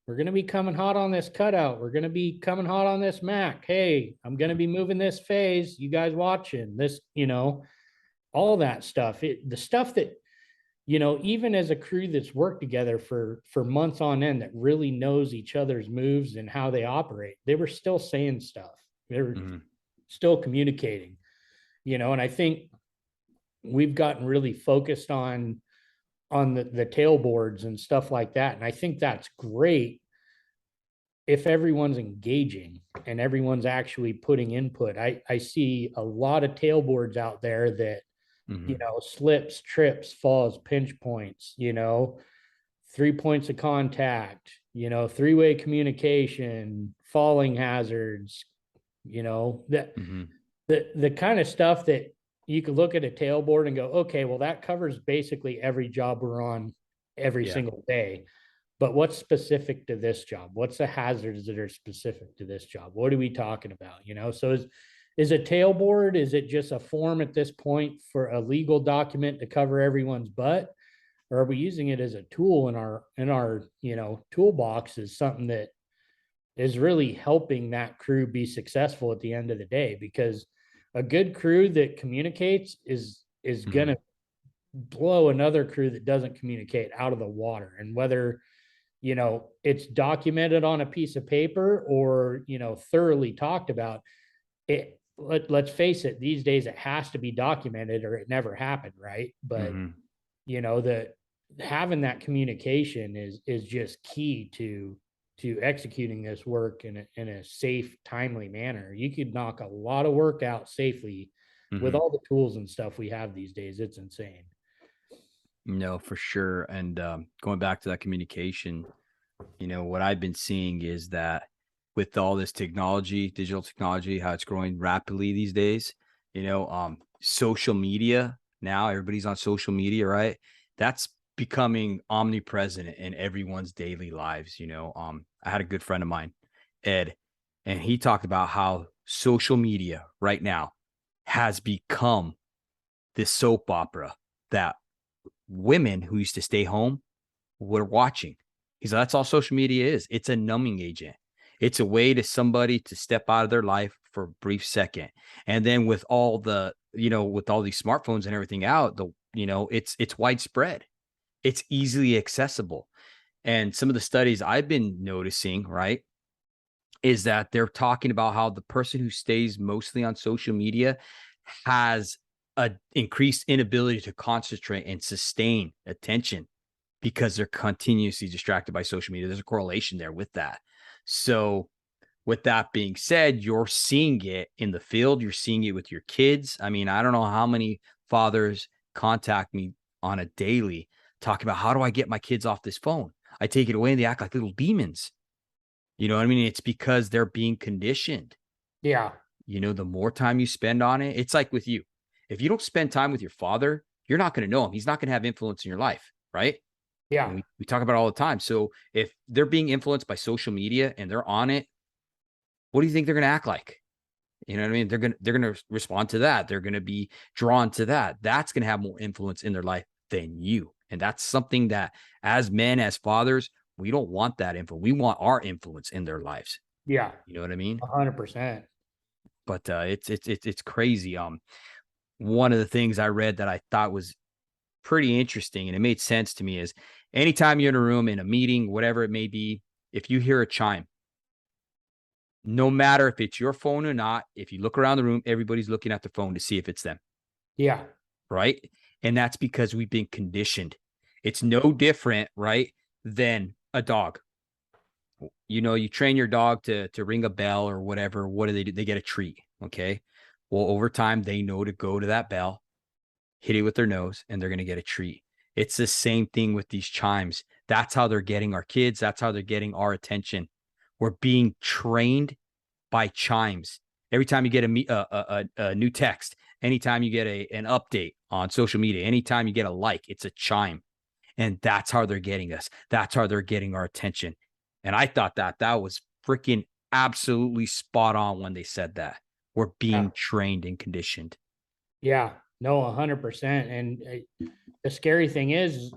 we're going to be coming hot on this cutout. We're going to be coming hot on this Mac. Hey, I'm going to be moving this phase. You guys watching this, all that stuff. The stuff that, even as a crew that's worked together for months on end that really knows each other's moves and how they operate, they were still saying stuff. They were Mm-hmm. still communicating, and I think we've gotten really focused on the tailboards and stuff like that. And I think that's great if everyone's engaging and everyone's actually putting input. I see a lot of tailboards out there that, Mm-hmm. slips, trips, falls, pinch points, 3 points of contact, three-way communication, falling hazards, that Mm-hmm. the kind of stuff that you could look at a tailboard and go, okay, well, that covers basically every job we're on every Yeah. single day. But what's specific to this job? What's the hazards that are specific to this job? What are we talking about? So is a tailboard, is it just a form at this point for a legal document to cover everyone's butt? Or are we using it as a tool in our toolbox, as something that is really helping that crew be successful at the end of the day? Because a good crew that communicates is Mm-hmm. gonna blow another crew that doesn't communicate out of the water. And whether it's documented on a piece of paper or thoroughly talked about, let's face it, these days it has to be documented or it never happened, right? But Mm-hmm. the having that communication is just key to executing this work in a safe, timely manner. You could knock a lot of work out safely with Mm-hmm. all the tools and stuff we have these days. It's insane. No, for sure. And going back to that communication, what I've been seeing is that with all this technology, digital technology, how it's growing rapidly these days, social media, now everybody's on social media, right? That's becoming omnipresent in everyone's daily lives. I had a good friend of mine, Ed, and he talked about how social media right now has become this soap opera that women who used to stay home were watching. He's like, that's all social media is. It's a numbing agent. It's a way to somebody to step out of their life for a brief second. And then with all the, with all these smartphones and everything out, it's widespread. It's easily accessible. And some of the studies I've been noticing, right, is that they're talking about how the person who stays mostly on social media has a increased inability to concentrate and sustain attention because they're continuously distracted by social media. There's a correlation there with that. So, with that being said, you're seeing it in the field, you're seeing it with your kids. I mean, I don't know how many fathers contact me on a daily talking about how do I get my kids off this phone? I take it away and they act like little demons. You know what I mean? It's because they're being conditioned. Yeah. The more time you spend on it, it's like with you. If you don't spend time with your father, you're not going to know him. He's not going to have influence in your life, right? Yeah. And we talk about it all the time. So if they're being influenced by social media and they're on it, what do you think they're going to act like? You know what I mean? They're going to respond to that. They're going to be drawn to that. That's going to have more influence in their life than you. And that's something that as men, as fathers, we don't want that info. We want our influence in their lives. Yeah. You know what I mean? 100%. But it's crazy. One of the things I read that I thought was pretty interesting and it made sense to me is anytime you're in a room, in a meeting, whatever it may be, if you hear a chime, no matter if it's your phone or not, if you look around the room, everybody's looking at their phone to see if it's them. Yeah. Right. And that's because we've been conditioned. It's no different, right, than a dog. You train your dog to ring a bell or whatever. What do? They get a treat. Okay. Well, over time, they know to go to that bell, hit it with their nose, and they're going to get a treat. It's the same thing with these chimes. That's how they're getting our kids. That's how they're getting our attention. We're being trained by chimes. Every time you get a new text, anytime you get an update on social media, anytime you get a like, it's a chime. And that's how they're getting us. That's how they're getting our attention. And I thought that was freaking absolutely spot on when they said that. We're Yeah. being trained and conditioned. Yeah. No, 100%. And the scary thing is,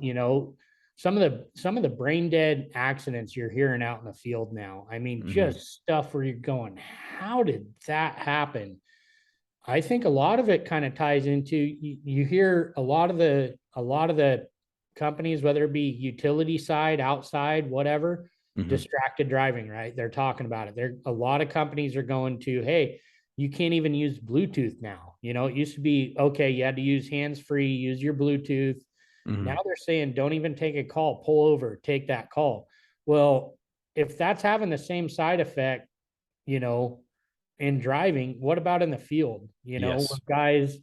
some of the brain dead accidents you're hearing out in the field now. I mean, just stuff where you're going, how did that happen? I think a lot of it kind of ties into, you hear a lot of the companies, whether it be utility side, outside, whatever, distracted driving, right? They're talking about it. A lot of companies are going to, hey, you can't even use Bluetooth now. It used to be, okay, you had to use hands-free, use your Bluetooth. Now they're saying, don't even take a call, pull over, take that call. Well, if that's having the same side effect, in driving, what about in the field? Yes. Guys,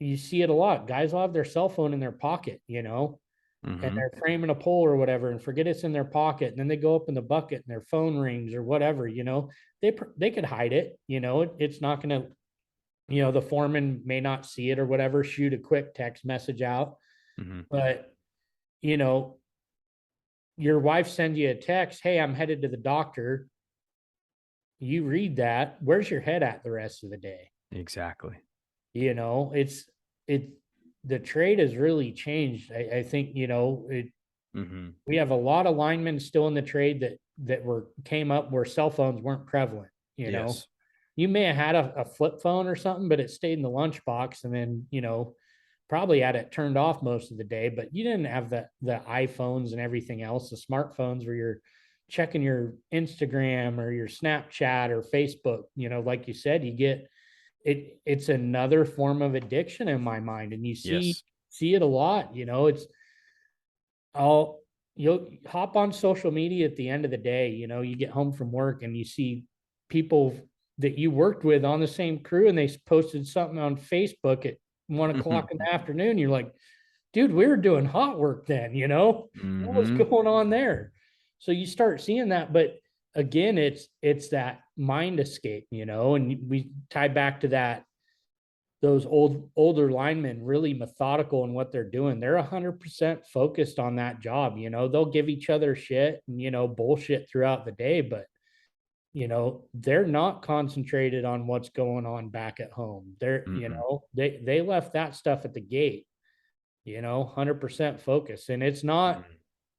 you see it a lot. Guys will have their cell phone in their pocket, and they're framing a pole or whatever and forget it's in their pocket. And then they go up in the bucket and their phone rings or whatever, they could hide it, it's not going to, the foreman may not see it or whatever, shoot a quick text message out. But, your wife sends you a text, hey, I'm headed to the doctor. You read that, where's your head at the rest of the day? Exactly. The trade has really changed. I think, we have a lot of linemen still in the trade that came up where cell phones weren't prevalent. Yes. You may have had a flip phone or something, but it stayed in the lunchbox, and then, probably had it turned off most of the day, but you didn't have the iPhones and everything else, the smartphones where you're checking your Instagram or your Snapchat or Facebook, like you said, you get it. It's another form of addiction in my mind. And you see it a lot, it's you'll hop on social media at the end of the day, you get home from work and you see people that you worked with on the same crew, and they posted something on Facebook at 1:00 in the afternoon. You're like, dude, we were doing hot work then, what was going on there? So you start seeing that, but again, it's that mind escape, and we tie back to that, those older linemen really methodical in what they're doing. They're 100% focused on that job. They'll give each other shit and, bullshit throughout the day, but they're not concentrated on what's going on back at home. They're, they left that stuff at the gate, 100% focus. And it's not,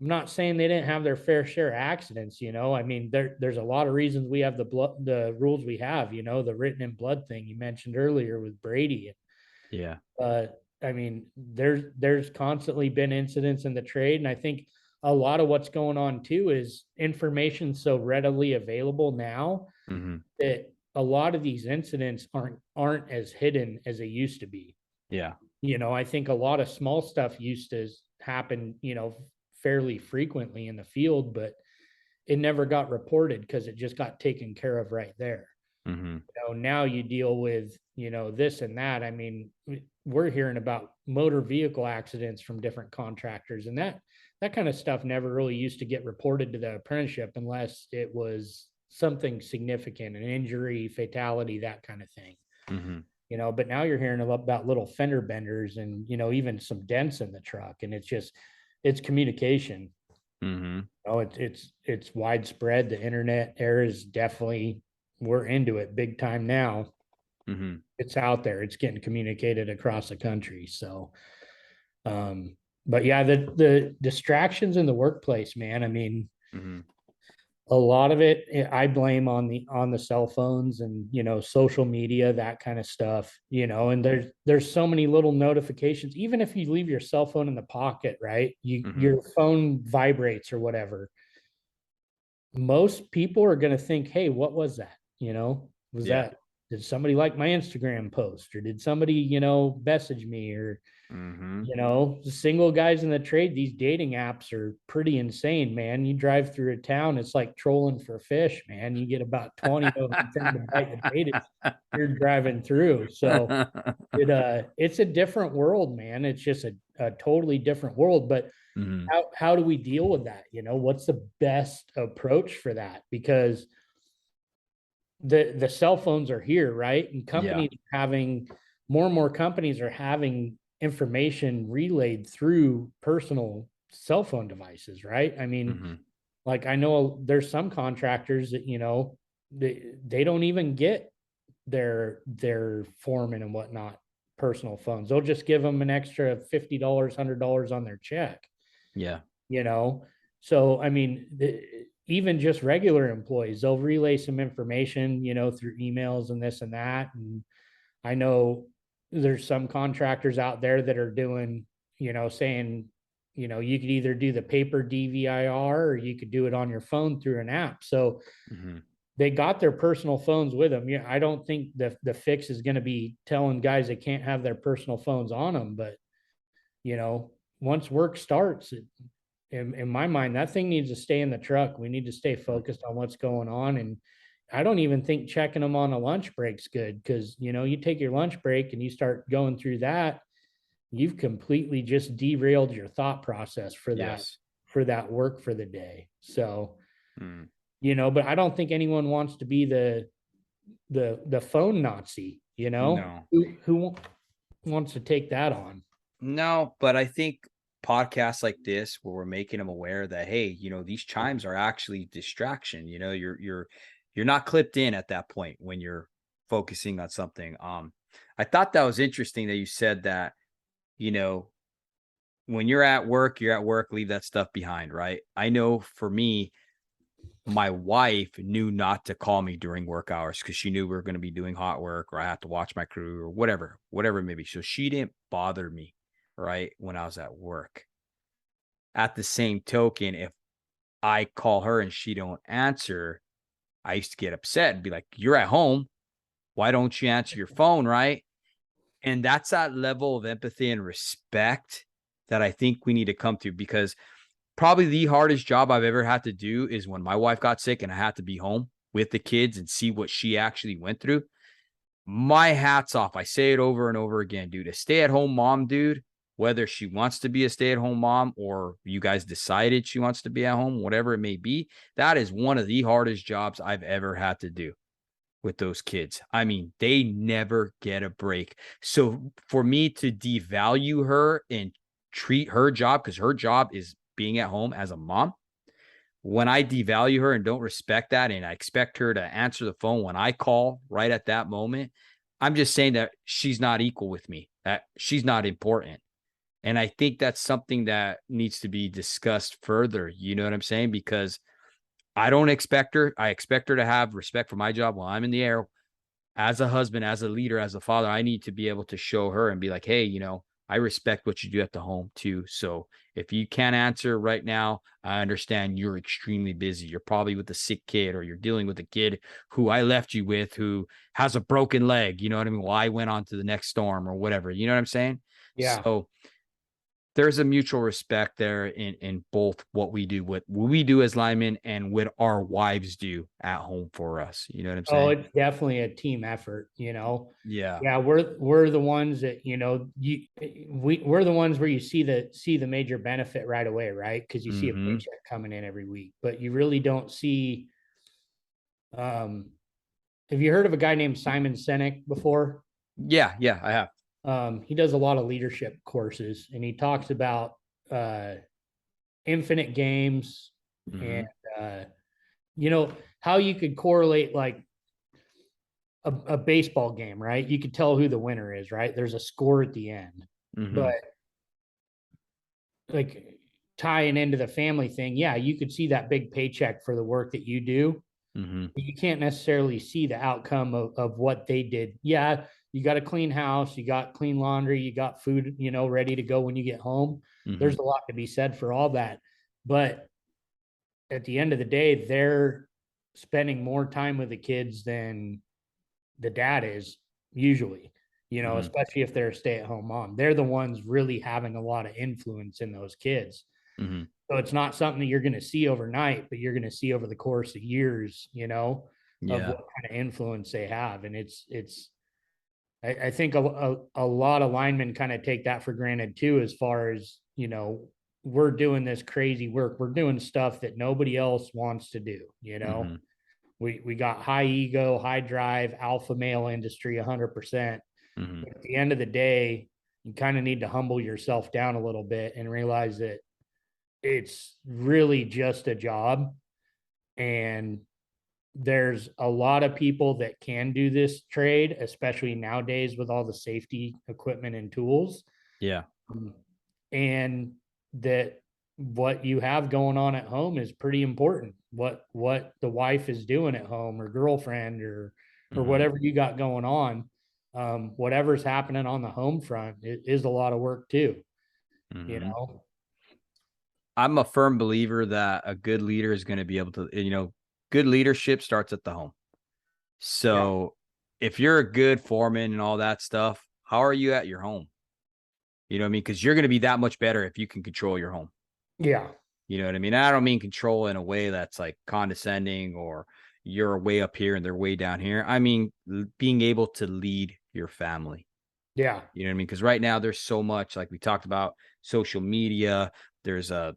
I'm not saying they didn't have their fair share of accidents. I mean, there's a lot of reasons we have the rules we have, the written in blood thing you mentioned earlier with Brady. Yeah. I mean, there's constantly been incidents in the trade. And I think a lot of what's going on too is information so readily available now that a lot of these incidents aren't as hidden as they used to be. Yeah. I think a lot of small stuff used to happen, fairly frequently in the field, but it never got reported because it just got taken care of right there. Now you deal with, this and that. I mean, we're hearing about motor vehicle accidents from different contractors, and that kind of stuff never really used to get reported to the apprenticeship unless it was something significant, an injury, fatality, that kind of thing. But now you're hearing about little fender benders and, even some dents in the truck. And it's communication. It's widespread. The internet era is definitely, we're into it big time now. It's out there. It's getting communicated across the country. So, but yeah, the distractions in the workplace, man. I mean, a lot of it I blame on the cell phones and, social media, that kind of stuff, and there's so many little notifications. Even if you leave your cell phone in the pocket, right? Your phone vibrates or whatever. Most people are going to think, hey, what was that? That, did somebody like my Instagram post, or did somebody, message me, or, the single guys in the trade, these dating apps are pretty insane, man. You drive through a town, it's like trolling for fish, man. You get about 20 of them tend to bite the bait as you're driving through. So it's a different world, man. It's just a totally different world. But how do we deal with that? What's the best approach for that? Because the cell phones are here, right? And companies having more and more companies are having information relayed through personal cell phone devices, right? I mean, like, I know there's some contractors that, they don't even get their foreman and whatnot personal phones. They'll just give them an extra $50, $100 on their check, Yeah. you know? So, I mean, even just regular employees, they'll relay some information, through emails and this and that. And I know there's some contractors out there that are doing, saying, you could either do the paper DVIR or you could do it on your phone through an app. So they got their personal phones with them. Yeah, I don't think the fix is going to be telling guys they can't have their personal phones on them. But, once work starts, in my mind, that thing needs to stay in the truck. We need to stay focused on what's going on. And I don't even think checking them on a lunch break's good, because, you take your lunch break and you start going through that, you've completely just derailed your thought process for Yes. that work for the day. So, but I don't think anyone wants to be the phone Nazi, No. who wants to take that on? No, but I think podcasts like this, where we're making them aware that, hey, these chimes are actually distraction. You're not clipped in at that point when you're focusing on something. I thought that was interesting that you said that, when you're at work, leave that stuff behind, right? I know for me, my wife knew not to call me during work hours because she knew we were going to be doing hot work, or I have to watch my crew, or whatever it may be. So she didn't bother me, right, when I was at work. At the same token, if I call her and she don't answer, I used to get upset and be like, you're at home. Why don't you answer your phone, right? And that's that level of empathy and respect that I think we need to come to, because probably the hardest job I've ever had to do is when my wife got sick and I had to be home with the kids and see what she actually went through. My hat's off. I say it over and over again, dude. A stay-at-home mom, dude, whether she wants to be a stay-at-home mom or you guys decided she wants to be at home, whatever it may be, that is one of the hardest jobs I've ever had to do with those kids. I mean, they never get a break. So for me to devalue her and treat her job, because her job is being at home as a mom, when I devalue her and don't respect that, and I expect her to answer the phone when I call right at that moment, I'm just saying that she's not equal with me, that she's not important. And I think that's something that needs to be discussed further. You know what I'm saying? Because I don't expect her. I expect her to have respect for my job while I'm in the air. As a husband, as a leader, as a father, I need to be able to show her and be like, hey, I respect what you do at the home too. So if you can't answer right now, I understand you're extremely busy. You're probably with a sick kid, or you're dealing with a kid who I left you with who has a broken leg. You know what I mean? Well, I went on to the next storm or whatever. You know what I'm saying? Yeah. So there's a mutual respect there in both what we do as linemen and what our wives do at home for us. You know what I'm Oh, saying? it's definitely a team effort, Yeah. Yeah, we're the ones that, we're the ones where you see the major benefit right away, right? Because you see a Mm-hmm. paycheck coming in every week, but you really don't see. um have you heard of a guy named Simon Sinek before? Yeah. Yeah. I have. He does a lot of leadership courses, and he talks about uh infinite games, Mm-hmm. and uh how you could correlate like a baseball game, right? You could tell who the winner is, right? There's a score at the end. Mm-hmm. But like, tying into the family thing, yeah, you could see that big paycheck for the work that you do. Mm-hmm. But you can't necessarily see the outcome of what they did. Yeah, you got a clean house, you got clean laundry, you got food, ready to go when you get home. Mm-hmm. There's a lot to be said for all that. But at the end of the day, they're spending more time with the kids than the dad is usually, Mm-hmm. especially if they're a stay-at-home mom. They're the ones really having a lot of influence in those kids. Mm-hmm. So it's not something that you're going to see overnight, but you're going to see over the course of years, of Yeah. what kind of influence they have. And I think a lot of linemen kind of take that for granted too, as far as, we're doing this crazy work. We're doing stuff that nobody else wants to do. Mm-hmm. We got high ego, high drive, alpha male industry 100%. Mm-hmm. But at the end of the day, you kind of need to humble yourself down a little bit and realize that it's really just a job. And there's a lot of people that can do this trade, especially nowadays with all the safety equipment and tools. Yeah. Um, and that what you have going on at home is pretty important. What the wife is doing at home, or girlfriend, or Mm-hmm. whatever you got going on, whatever's happening on the home front, it is a lot of work too. You Mm-hmm. know. I'm a firm believer that a good leader is going to be able to, good leadership starts at the home. Yeah. So if you're a good foreman and all that stuff, how are you at your home? You know what I mean? Because you're going to be that much better if you can control your home. Yeah. You know what I mean? I don't mean control in a way that's like condescending or you're way up here and they're way down here. I mean, being able to lead your family. Yeah. You know what I mean? Because right now there's so much, like we talked about, social media. There's a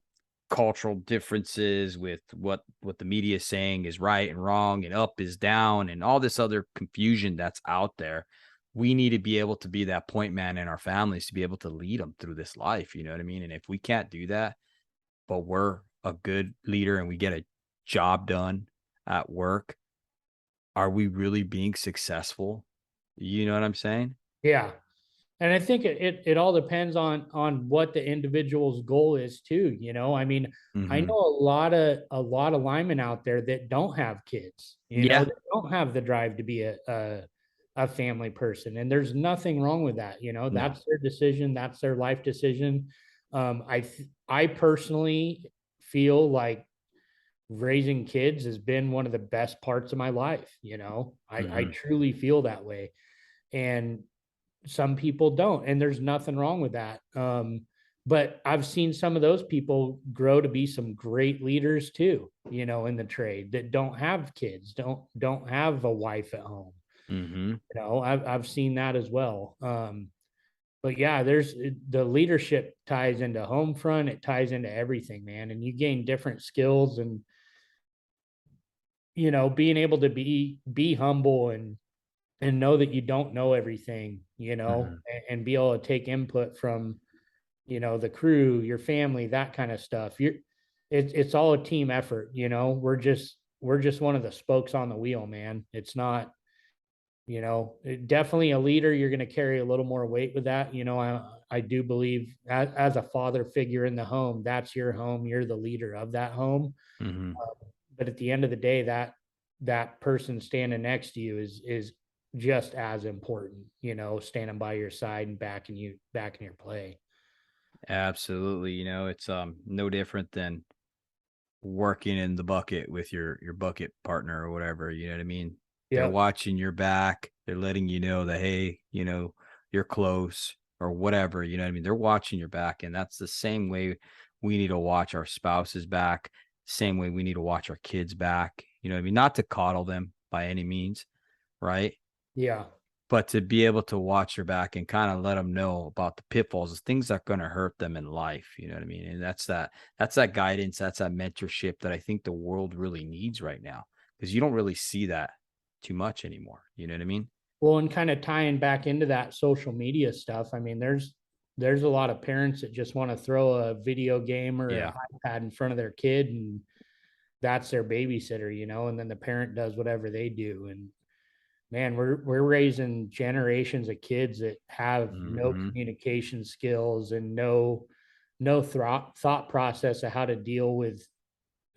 cultural differences with what the media is saying is right and wrong and up is down and all this other confusion that's out there. We need to be able to be that point man in our families to be able to lead them through this life. You know what I mean? And if we can't do that, but we're a good leader and we get a job done at work, are we really being successful? You know what I'm saying? Yeah. And I think it all depends on what the individual's goal is too. I mean, I know Mm-hmm. a lot of linemen out there that don't have kids, Yeah. that don't have the drive to be a family person. And there's nothing wrong with that. No. That's their decision, that's their life decision. I personally feel like raising kids has been one of the best parts of my life. I Mm-hmm. truly feel that way. And some people don't, and there's nothing wrong with that. But I've seen some of those people grow to be some great leaders too, in the trade, that don't have kids, don't have a wife at home. Mm-hmm. I've seen that as well. But yeah, there's the leadership ties into home front, it ties into everything, man. And you gain different skills, and being able to be humble, and know that you don't know everything, Mm-hmm. and be able to take input from, the crew, your family, that kind of stuff. It's all a team effort. We're just one of the spokes on the wheel, man. It's not, definitely a leader. You're going to carry a little more weight with that. I do believe, as a father figure in the home, that's your home. You're the leader of that home. Mm-hmm. But at the end of the day, that person standing next to you is just as important, standing by your side and backing you back in your play. Absolutely. It's no different than working in the bucket with your bucket partner or whatever. You know what I mean? They're Yep. watching your back. They're letting you know that, hey, you're close or whatever. You know what I mean? They're watching your back. And that's the same way we need to watch our spouses back. Same way we need to watch our kids back. You know what I mean? Not to coddle them by any means, right? Yeah. But to be able to watch your back and kind of let them know about the pitfalls, the things that are going to hurt them in life. You know what I mean? And that's that guidance, that's that mentorship that I think the world really needs right now, because you don't really see that too much anymore. You know what I mean? Well, and kind of tying back into that social media stuff, I mean, there's a lot of parents that just want to throw a video game or an Yeah. iPad in front of their kid, and that's their babysitter, and then the parent does whatever they do. And man, we're raising generations of kids that have no Mm-hmm. communication skills and no thought process of how to deal with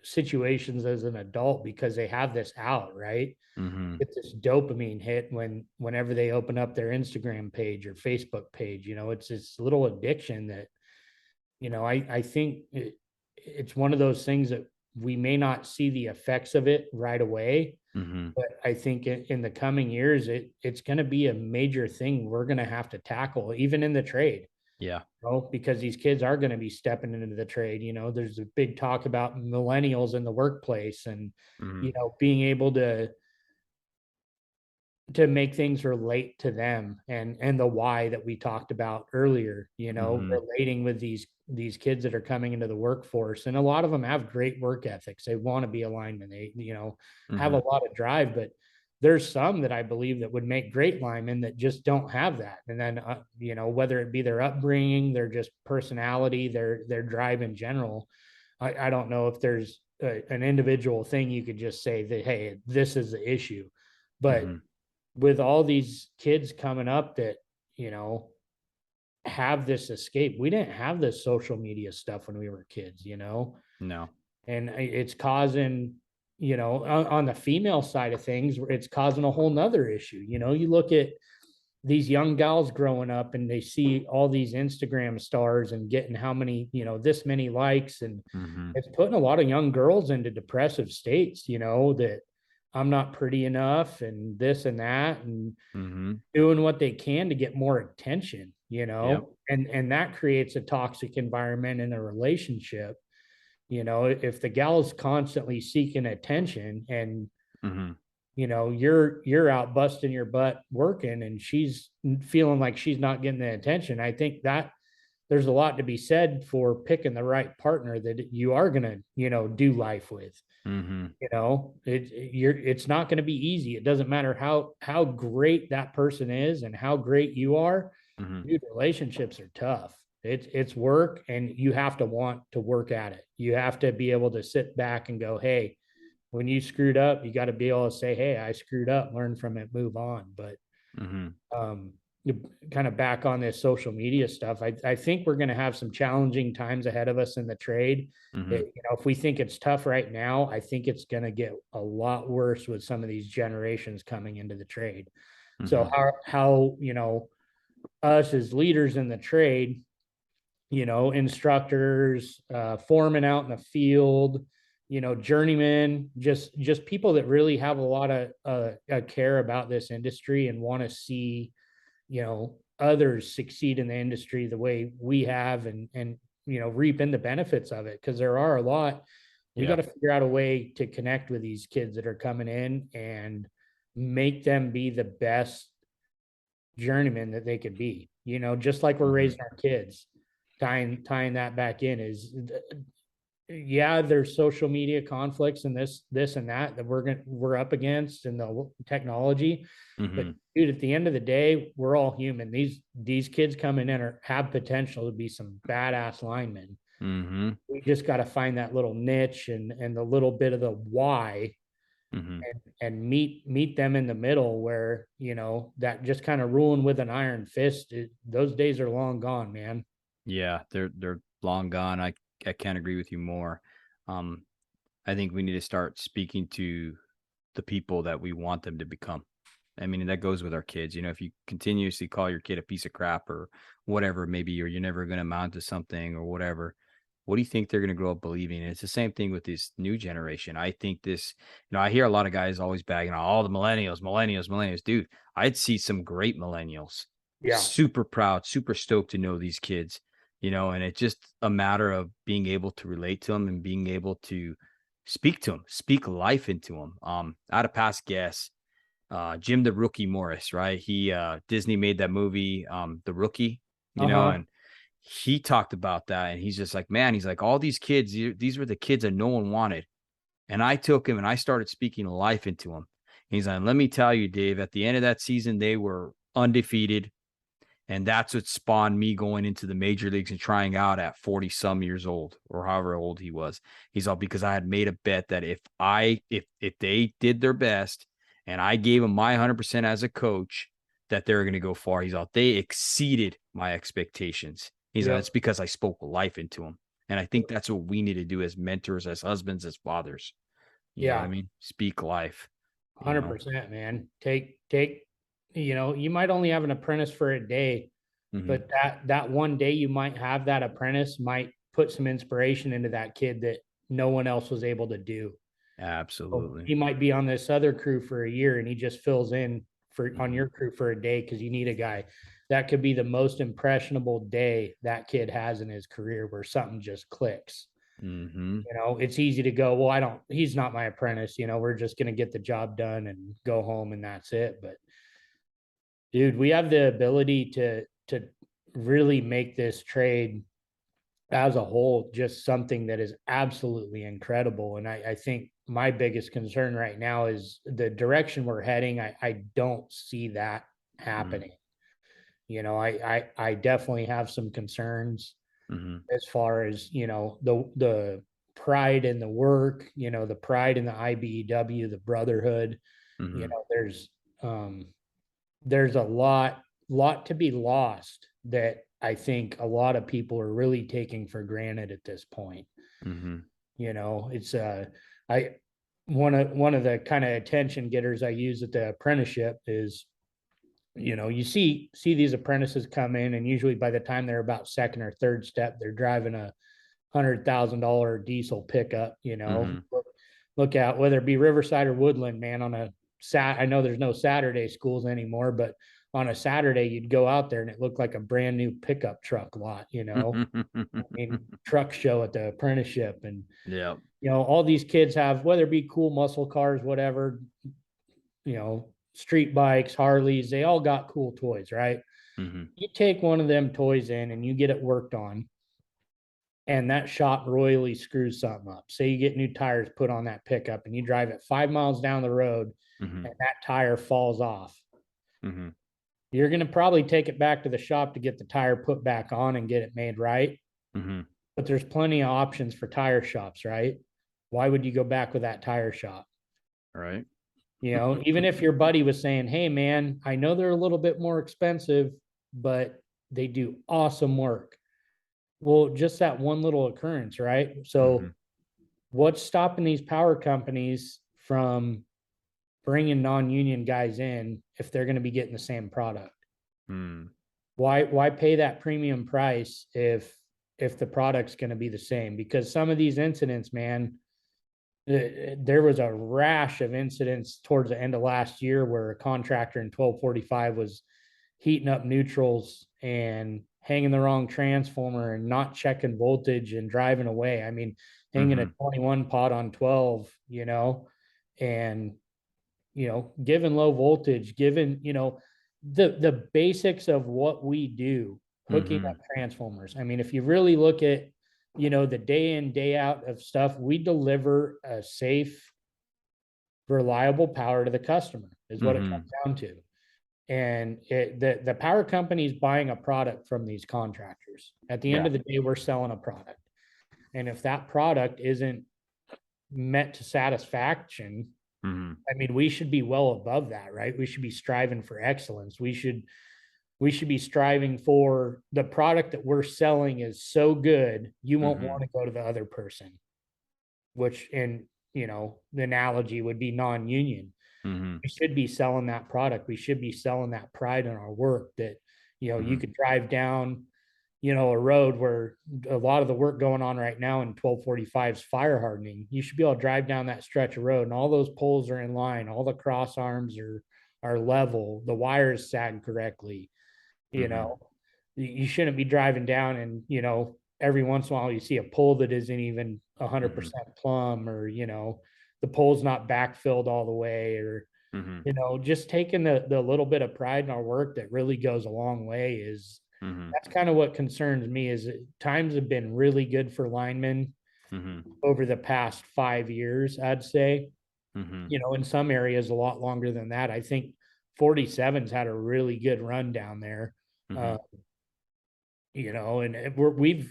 situations as an adult, because they have this out, right? Mm-hmm. It's this dopamine hit whenever they open up their Instagram page or Facebook page. It's this little addiction that, I think it's one of those things that we may not see the effects of it right away, Mm-hmm. but I think in the coming years, it's going to be a major thing we're going to have to tackle, even in the trade. Yeah. Because these kids are going to be stepping into the trade. There's a big talk about millennials in the workplace, and Mm-hmm. being able to make things relate to them, and the why that we talked about earlier, Mm-hmm. relating with these kids that are coming into the workforce. And a lot of them have great work ethics. They want to be a lineman. They, have a Mm-hmm. lot of drive, but there's some that I believe that would make great linemen that just don't have that. And then, whether it be their upbringing, their just personality, their drive in general, I don't know if there's an individual thing you could just say that, hey, this is the issue. But Mm-hmm. with all these kids coming up that, you know, have this escape, we didn't have this social media stuff when we were kids, you know, No. and it's causing, you know, on the female side of things, it's causing a whole nother issue. You know, you look at these young gals growing up and they see all these Instagram stars and getting how many, you know, this many likes, and Mm-hmm. it's putting a lot of young girls into depressive states, you know, that I'm not pretty enough and this and that, and Mm-hmm. doing what they can to get more attention, you Yep. know, and that creates a toxic environment in a relationship. You know, if the gal's constantly seeking attention and, Mm-hmm. you know, you're out busting your butt working and she's feeling like she's not getting the attention, I think that there's a lot to be said for picking the right partner that you are going to, you know, do life with. Mm-hmm. You know, it's not going to be easy. It doesn't matter how great that person is and how great you are. Mm-hmm. Dude, relationships are tough. It's work, and you have to want to work at it. You have to be able to sit back and go, hey, when you screwed up, you got to be able to say, hey, I screwed up, learn from it, move on. But Mm-hmm. um, kind of back on this social media stuff, I think we're going to have some challenging times ahead of us in the trade. Mm-hmm. You know, if we think it's tough right now, I think it's going to get a lot worse with some of these generations coming into the trade. So Mm-hmm. how, you know, us as leaders in the trade, you know, instructors, foremen out in the field, you know, journeymen, just people that really have a lot of care about this industry and want to see, you know, others succeed in the industry the way we have, and you know, reap in the benefits of it, because there are a lot. We got Yeah. to figure out a way to connect with these kids that are coming in and make them be the best journeyman that they could be, you know, just like we're Mm-hmm. raising our kids. Tying that back in is, yeah, there's social media conflicts and this and that we're up against in the technology. But Mm-hmm. dude, at the end of the day, we're all human. These kids coming in have potential to be some badass linemen. Mm-hmm. We just got to find that little niche and the little bit of the why, Mm-hmm. and meet them in the middle, where, you know, that just kind of ruling with an iron fist, those days are long gone, man. Yeah, they're long gone. I can't agree with you more. Um, I think we need to start speaking to the people that we want them to become. I mean, that goes with our kids. You know, if you continuously call your kid a piece of crap or whatever, maybe, or you're never going to amount to something or whatever, what do you think they're going to grow up believing? And it's the same thing with this new generation. I think this, I hear a lot of guys always bagging on all the millennials, millennials, millennials. Dude, I'd see some great millennials, Yeah. super proud, super stoked to know these kids, and it's just a matter of being able to relate to them and being able to speak to them, speak life into them. I had a past guest, Jim the Rookie Morris, right? He Disney made that movie, The Rookie, Uh-huh. and he talked about that, and he's just like, man, he's like, all these kids, these were the kids that no one wanted. And I took him and I started speaking life into him. He's like, let me tell you, Dave, at the end of that season, they were undefeated. And that's what spawned me going into the major leagues and trying out at 40 some years old or however old he was. He's all because I had made a bet that if they did their best and I gave them my 100% as a coach, that they're going to go far. He's all, they exceeded my expectations. He's all, it's Yep. because I spoke life into them. And I think that's what we need to do as mentors, as husbands, as fathers. You know what I Yeah. mean? Speak life. 100%, man. Take, you know, you might only have an apprentice for a day, Mm-hmm. but that one day you might have that apprentice might put some inspiration into that kid that no one else was able to do. So Absolutely. he might be on this other crew for a year and he just fills in for on Mm-hmm. your crew for a day because you need a guy. That could be the most impressionable day that kid has in his career, where something just clicks. Mm-hmm. You know, it's easy to go, well, he's not my apprentice, you know, we're just going to get the job done and go home and that's it. But dude, we have the ability to really make this trade as a whole just something that is absolutely incredible. And I think my biggest concern right now is the direction we're heading. I don't see that Mm-hmm. happening. You know, I definitely have some concerns Mm-hmm. as far as, you know, the pride in the work, the pride in the IBEW, the brotherhood. Mm-hmm. There's a lot to be lost that I think a lot of people are really taking for granted at this point. Mm-hmm. It's I one of the kind of attention getters I use at the apprenticeship is, you see these apprentices come in, and usually by the time they're about second or third step, they're driving a $100,000 diesel pickup. Mm-hmm. Look at whether it be Riverside or Woodland, man. I know there's no Saturday schools anymore, but on a Saturday you'd go out there and it looked like a brand new pickup truck lot. I mean, truck show at the apprenticeship, and Yeah. all these kids have, whether it be cool muscle cars, whatever, street bikes, Harleys, they all got cool toys, right? Mm-hmm. You take one of them toys in and you get it worked on, and that shop royally screws something up. Say you get new tires put on that pickup and you drive it 5 miles down the road Mm-hmm. and that tire falls off. Mm-hmm. You're going to probably take it back to the shop to get the tire put back on and get it made right. Mm-hmm. But there's plenty of options for tire shops, right? Why would you go back with that tire shop? Right. Even if your buddy was saying, hey, man, I know they're a little bit more expensive, but they do awesome work. Well, just that one little occurrence, right? So, Mm-hmm. what's stopping these power companies from bringing non-union guys in if they're going to be getting the same product? Mm. Why pay that premium price if the product's going to be the same? Because some of these incidents, man, there was a rash of incidents towards the end of last year where a contractor in 1245 was heating up neutrals and hanging the wrong transformer and not checking voltage and driving away. I mean, hanging a 21 pot on 12, and given low voltage, given the basics of what we do, hooking up transformers. I mean, if you really look at the day in, day out of stuff, we deliver a safe, reliable power to the customer is what it comes down to. And the power company is buying a product from these contractors. At the end of the day, we're selling a product. And if that product isn't met to satisfaction, I mean, we should be well above that, right? We should be striving for excellence. We should be striving for the product that we're selling is so good, you won't want to go to the other person, which the analogy would be non-union. We should be selling that product. We should be selling that pride in our work that, you could drive down, a road where a lot of the work going on right now in 1245 is fire hardening. You should be able to drive down that stretch of road and all those poles are in line. All the cross arms are level. The wires sag correctly. You shouldn't be driving down and, every once in a while you see a pole that isn't even 100% plumb, or, the pole's not backfilled all the way, or, just taking the little bit of pride in our work that really goes a long way is, that's kind of what concerns me. Is times have been really good for linemen over the past 5 years, I'd say. In some areas a lot longer than that. I think 47's had a really good run down there. And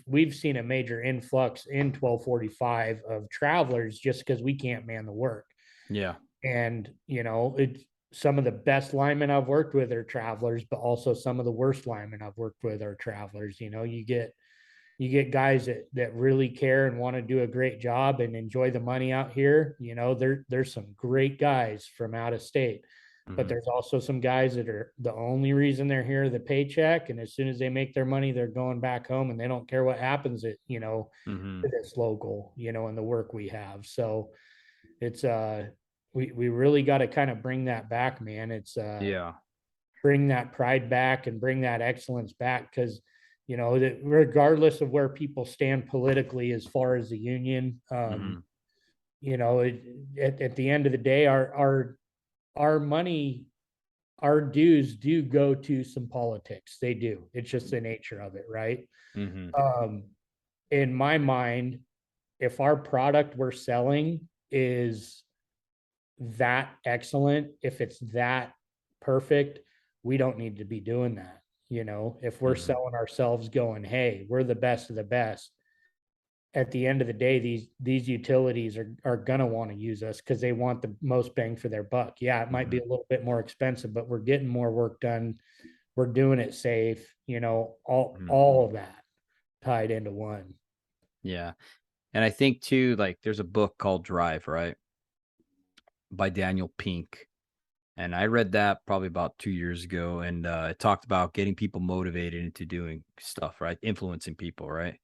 we've seen a major influx in 1245 of travelers just because we can't man the work. Yeah. And some of the best linemen I've worked with are travelers, but also some of the worst linemen I've worked with are travelers. You get guys that really care and want to do a great job and enjoy the money out here. There's some great guys from out of state, but there's also some guys that are the only reason they're here, the paycheck. And as soon as they make their money, they're going back home and they don't care what happens at, to this local, and the work we have. So it's, we really got to kind of bring that back, man. It's bring that pride back and bring that excellence back. Cause that regardless of where people stand politically, as far as the union, at the end of the day, our money, our dues do go to some politics. They do. It's just the nature of it. Right. In my mind, if our product we're selling is that excellent, if it's that perfect, we don't need to be doing that. If we're selling ourselves going, hey, we're the best of the best, at the end of the day, these utilities are going to want to use us because they want the most bang for their buck. Yeah, it might be a little bit more expensive, but we're getting more work done. We're doing it safe, all of that tied into one. Yeah. And I think too, like there's a book called Drive, right? By Daniel Pink. And I read that probably about 2 years ago. And it talked about getting people motivated into doing stuff, right? Influencing people, right?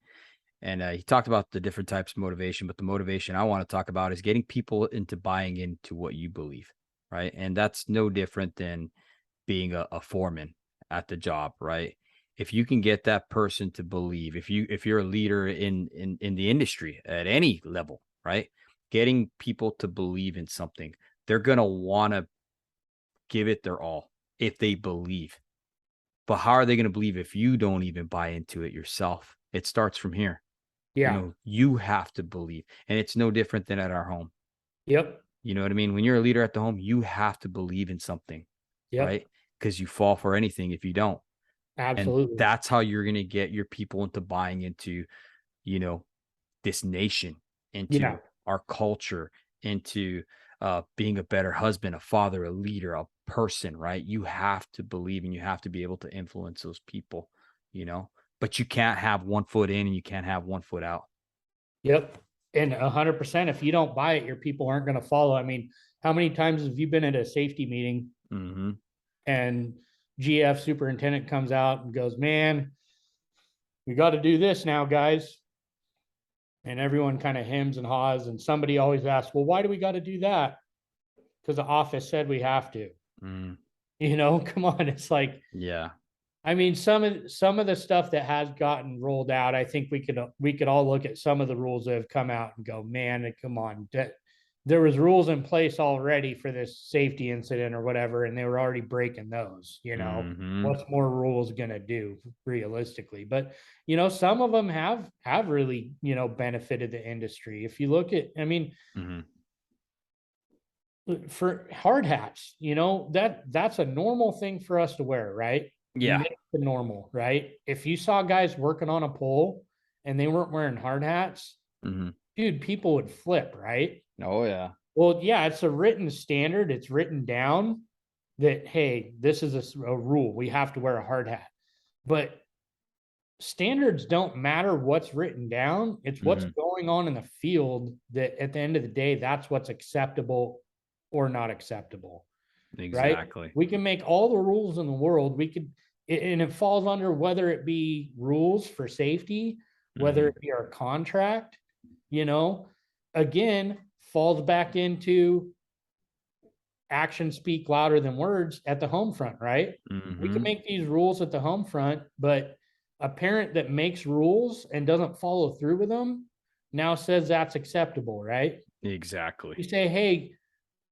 And he talked about the different types of motivation, but the motivation I want to talk about is getting people into buying into what you believe, right? And that's no different than being a foreman at the job, right? If you can get that person to believe, if you're a leader in the industry at any level, right? Getting people to believe in something, they're gonna want to give it their all if they believe. But how are they going to believe if you don't even buy into it yourself? It starts from here. Yeah. You have to believe. And it's no different than at our home. Yep. You know what I mean? When you're a leader at the home, you have to believe in something, Yep. right? Because you fall for anything if you don't. And Absolutely. that's how you're going to get your people into buying into, this nation, Yeah. into our culture, into being a better husband, a father, a leader, a person, right? You have to believe and you have to be able to influence those people, but you can't have one foot in and you can't have one foot out. Yep. And 100%, if you don't buy it, your people aren't going to follow. I mean, how many times have you been at a safety meeting and GF superintendent comes out and goes, man, we got to do this now, guys. And everyone kind of hems and haws. And somebody always asks, well, why do we got to do that? Because the office said we have to. Come on. It's like, Yeah. I mean, some of the stuff that has gotten rolled out, I think we could all look at some of the rules that have come out and go, man, come on. There was rules in place already for this safety incident or whatever, and they were already breaking those. What's more rules gonna do realistically? But some of them have really benefited the industry. If you look at, I mean, for hard hats, that's a normal thing for us to wear, right? Yeah. The normal, right? If you saw guys working on a pole and they weren't wearing hard hats, dude, people would flip, right? Oh yeah. Well, yeah, it's a written standard. It's written down that, hey, this is a rule. We have to wear a hard hat. But standards don't matter what's written down. It's what's going on in the field that at the end of the day, that's what's acceptable or not acceptable. Exactly. Right? We can make all the rules in the world. And it falls under whether it be rules for safety, whether it be our contract, again, falls back into actions speak louder than words at the home front, right? We can make these rules at the home front, but a parent that makes rules and doesn't follow through with them now says that's acceptable, right? Exactly. You say, hey,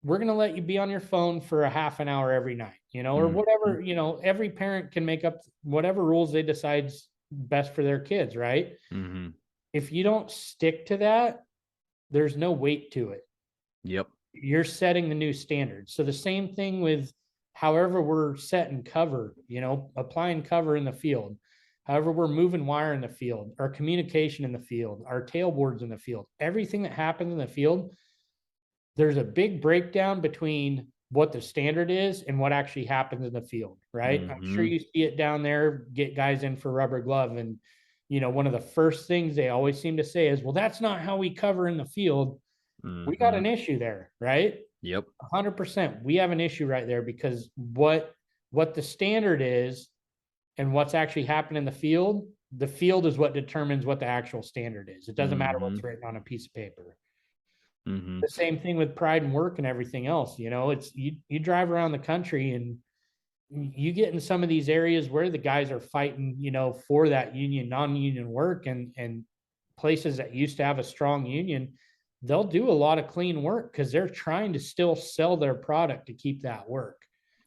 we're going to let you be on your phone for a half an hour every night, or whatever, every parent can make up whatever rules they decide best for their kids, right? If you don't stick to that, there's no weight to it. Yep. You're setting the new standards. So the same thing with however we're setting cover, applying cover in the field, however we're moving wire in the field, our communication in the field, our tailboards in the field, everything that happens in the field, there's a big breakdown between what the standard is and what actually happens in the field, right? I'm sure you see it down there, get guys in for rubber glove. And, one of the first things they always seem to say is, well, that's not how we cover in the field. We got an issue there, right? Yep. 100%. We have an issue right there because what the standard is and what's actually happened in the field is what determines what the actual standard is. It doesn't matter what's written on a piece of paper. The same thing with pride and work and everything else. It's you drive around the country and you get in some of these areas where the guys are fighting, for that union, non-union work, and places that used to have a strong union, they'll do a lot of clean work because they're trying to still sell their product to keep that work.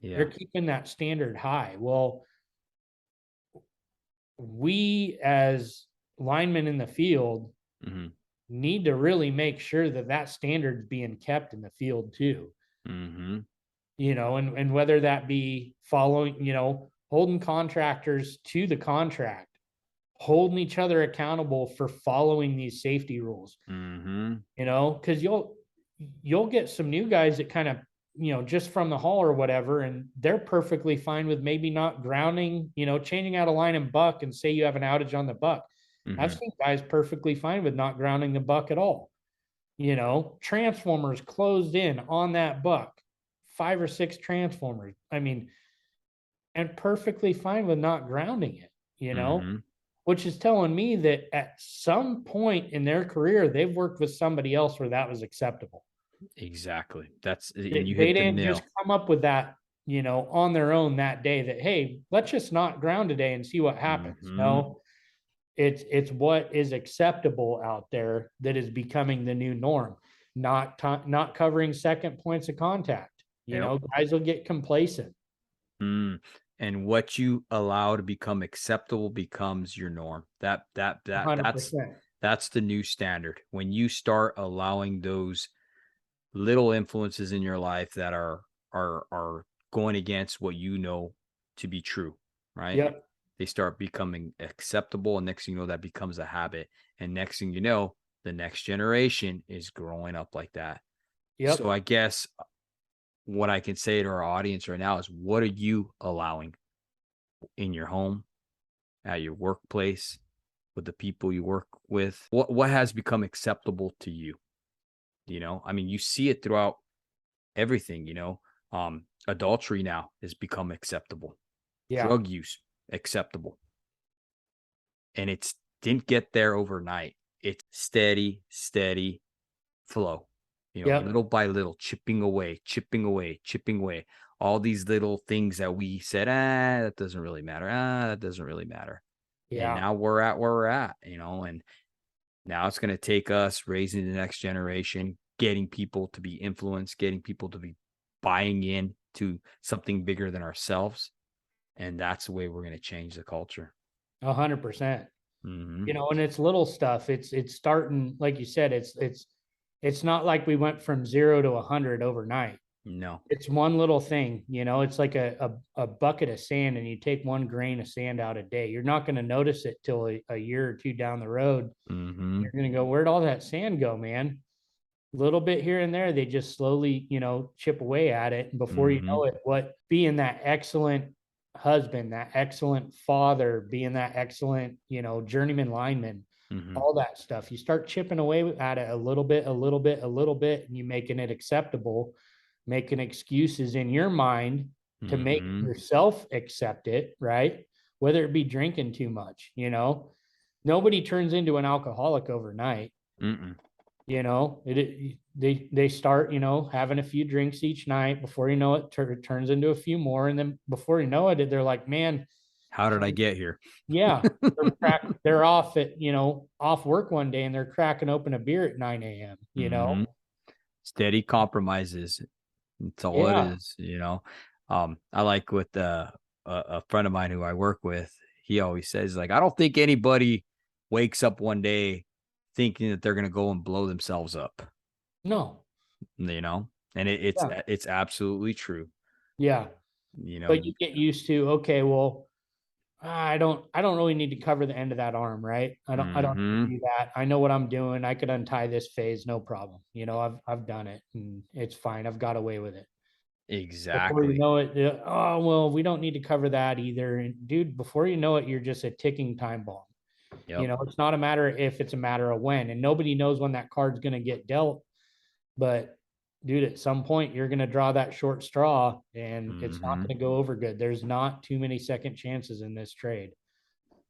Yeah. They're keeping that standard high. Well, we as linemen in the field need to really make sure that that standard's being kept in the field too. And whether that be following, holding contractors to the contract, holding each other accountable for following these safety rules. Because you'll get some new guys that kind of, just from the hall or whatever, and they're perfectly fine with maybe not grounding, changing out a line and buck, and say you have an outage on the buck. I've seen guys perfectly fine with not grounding the buck at all. Transformers closed in on that buck, 5 or 6 transformers. I mean, and perfectly fine with not grounding it, which is telling me that at some point in their career, they've worked with somebody else where that was acceptable. Exactly. They didn't just come up with that, on their own that day that, hey, let's just not ground today and see what happens. No, it's what is acceptable out there that is becoming the new norm. Not covering second points of contact. Guys will get complacent. And what you allow to become acceptable becomes your norm. That's the new standard. When you start allowing those little influences in your life that are going against what you know to be true, right? Yep. They start becoming acceptable, and next thing you know, that becomes a habit. And next thing you know, the next generation is growing up like that. Yep. So I guess what I can say to our audience right now is, what are you allowing in your home, at your workplace, with the people you work with? What has become acceptable to you? I mean, you see it throughout everything, adultery now has become acceptable. Yeah. Drug use, acceptable. And it didn't get there overnight. It's steady flow, little by little, chipping away. All these little things that we said, that doesn't really matter. That doesn't really matter. Yeah. And now we're at where we're at, and now it's going to take us raising the next generation, getting people to be influenced, getting people to be buying in to something bigger than ourselves. And that's the way we're going to change the culture. 100%. And it's little stuff. It's starting, like you said, it's not like we went from 0 to 100 overnight. No, it's one little thing. It's like a bucket of sand, and you take 1 grain of sand out a day. You're not going to notice it till a year or 2 down the road. You're going to go, where'd all that sand go, man? A little bit here and there, they just slowly, chip away at it. And before you know it, being that excellent husband, that excellent father, being that excellent, journeyman lineman, all that stuff, you start chipping away at it a little bit, and you making it acceptable, making excuses in your mind to make yourself accept it, right? Whether it be drinking too much, nobody turns into an alcoholic overnight. They start, having a few drinks each night. Before you know it, it turns into a few more. And then before you know it, they're like, man, how did I get here? Yeah. They're off at, off work one day, and they're cracking open a beer at 9 a.m., Steady compromises. That's all it is, I like with a friend of mine who I work with, he always says, like, I don't think anybody wakes up one day thinking that they're going to go and blow themselves up. No. And it's absolutely true. Yeah. But you get used to, okay, well, I don't really need to cover the end of that arm, right? I don't need to do that. I know what I'm doing. I could untie this phase, no problem. I've done it, and it's fine. I've got away with it. Exactly. Before you know it, oh, well, we don't need to cover that either. And dude, before you know it, you're just a ticking time bomb. Yep. It's not a matter if, it's a matter of when, and nobody knows when that card's going to get dealt. But dude, at some point you're going to draw that short straw, and it's not going to go over good. There's not too many second chances in this trade.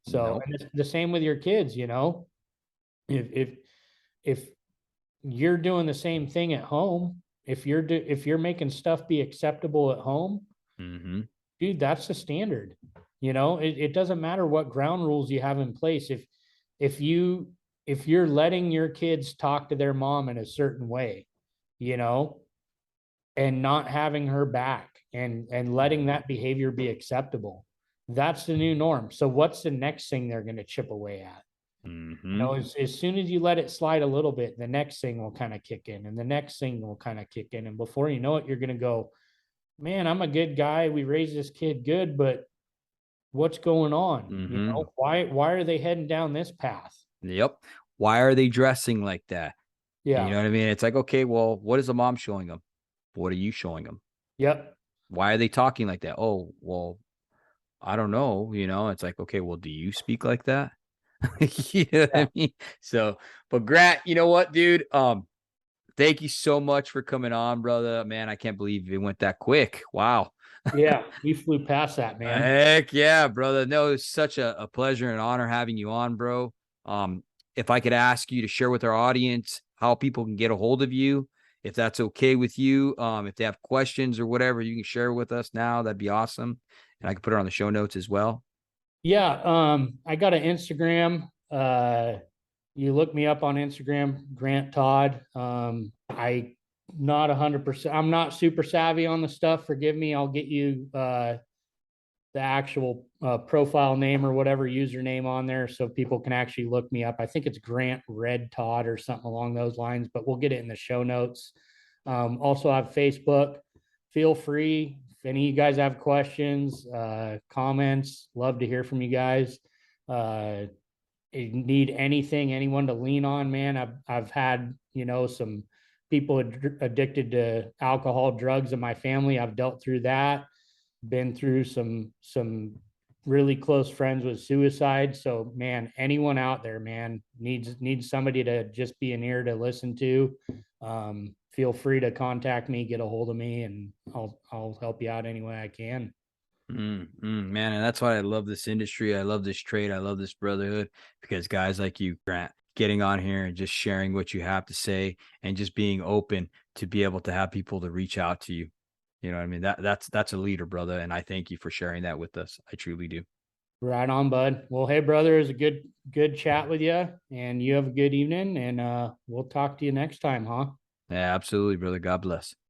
So, and it's the same with your kids, if you're doing the same thing at home, if you're making stuff be acceptable at home, dude, that's the standard. It doesn't matter what ground rules you have in place. If you're letting your kids talk to their mom in a certain way, and not having her back, and letting that behavior be acceptable, that's the new norm. So what's the next thing they're going to chip away at? As soon as you let it slide a little bit, the next thing will kind of kick in, and the next thing will kind of kick in. And before you know it, you're going to go, man, I'm a good guy. We raised this kid good, but what's going on? Mm-hmm. Why are they heading down this path? Yep. Why are they dressing like that? You Yeah. know what I mean? It's like, okay, well, what is the mom showing them? What are you showing them? Yep. Why are they talking like that? Oh, well, I don't know. It's like, okay, well, do you speak like that? You know what Yeah. I mean? So, but Grant, you know what, dude? Thank you so much for coming on, brother. Man, I can't believe it went that quick. Wow. Yeah. We flew past that, man. Heck yeah, brother. No, it's such a pleasure and honor having you on, bro. Um, if I could ask you to share with our audience how people can get a hold of you, if that's okay with you, if they have questions or whatever, you can share with us now. That'd be awesome. And I can put it on the show notes as well. Yeah. I got an Instagram. You look me up on Instagram, Grant Todd. I not 100%. I'm not super savvy on the stuff. Forgive me. I'll get you the actual profile name or whatever username on there so people can actually look me up. I think it's Grant Red Todd or something along those lines, but we'll get it in the show notes. Also, I have Facebook. Feel free if any of you guys have questions, comments. Love to hear from you guys. Need anything, anyone to lean on, man. I've had some people addicted to alcohol, drugs in my family. I've dealt through that, been through some really close friends with suicide. So man, anyone out there, man, needs somebody to just be an ear to listen to. Feel free to contact me, get a hold of me, and I'll help you out any way I can. Man, and that's why I love this industry. I love this trade. I love this brotherhood because guys like you, Grant, getting on here and just sharing what you have to say and just being open to be able to have people to reach out to you. You know what I mean? That's a leader, brother. And I thank you for sharing that with us. I truly do. Right on, bud. Well, hey, brother, it was a good chat with you, and you have a good evening, and we'll talk to you next time, huh? Yeah, absolutely, brother. God bless.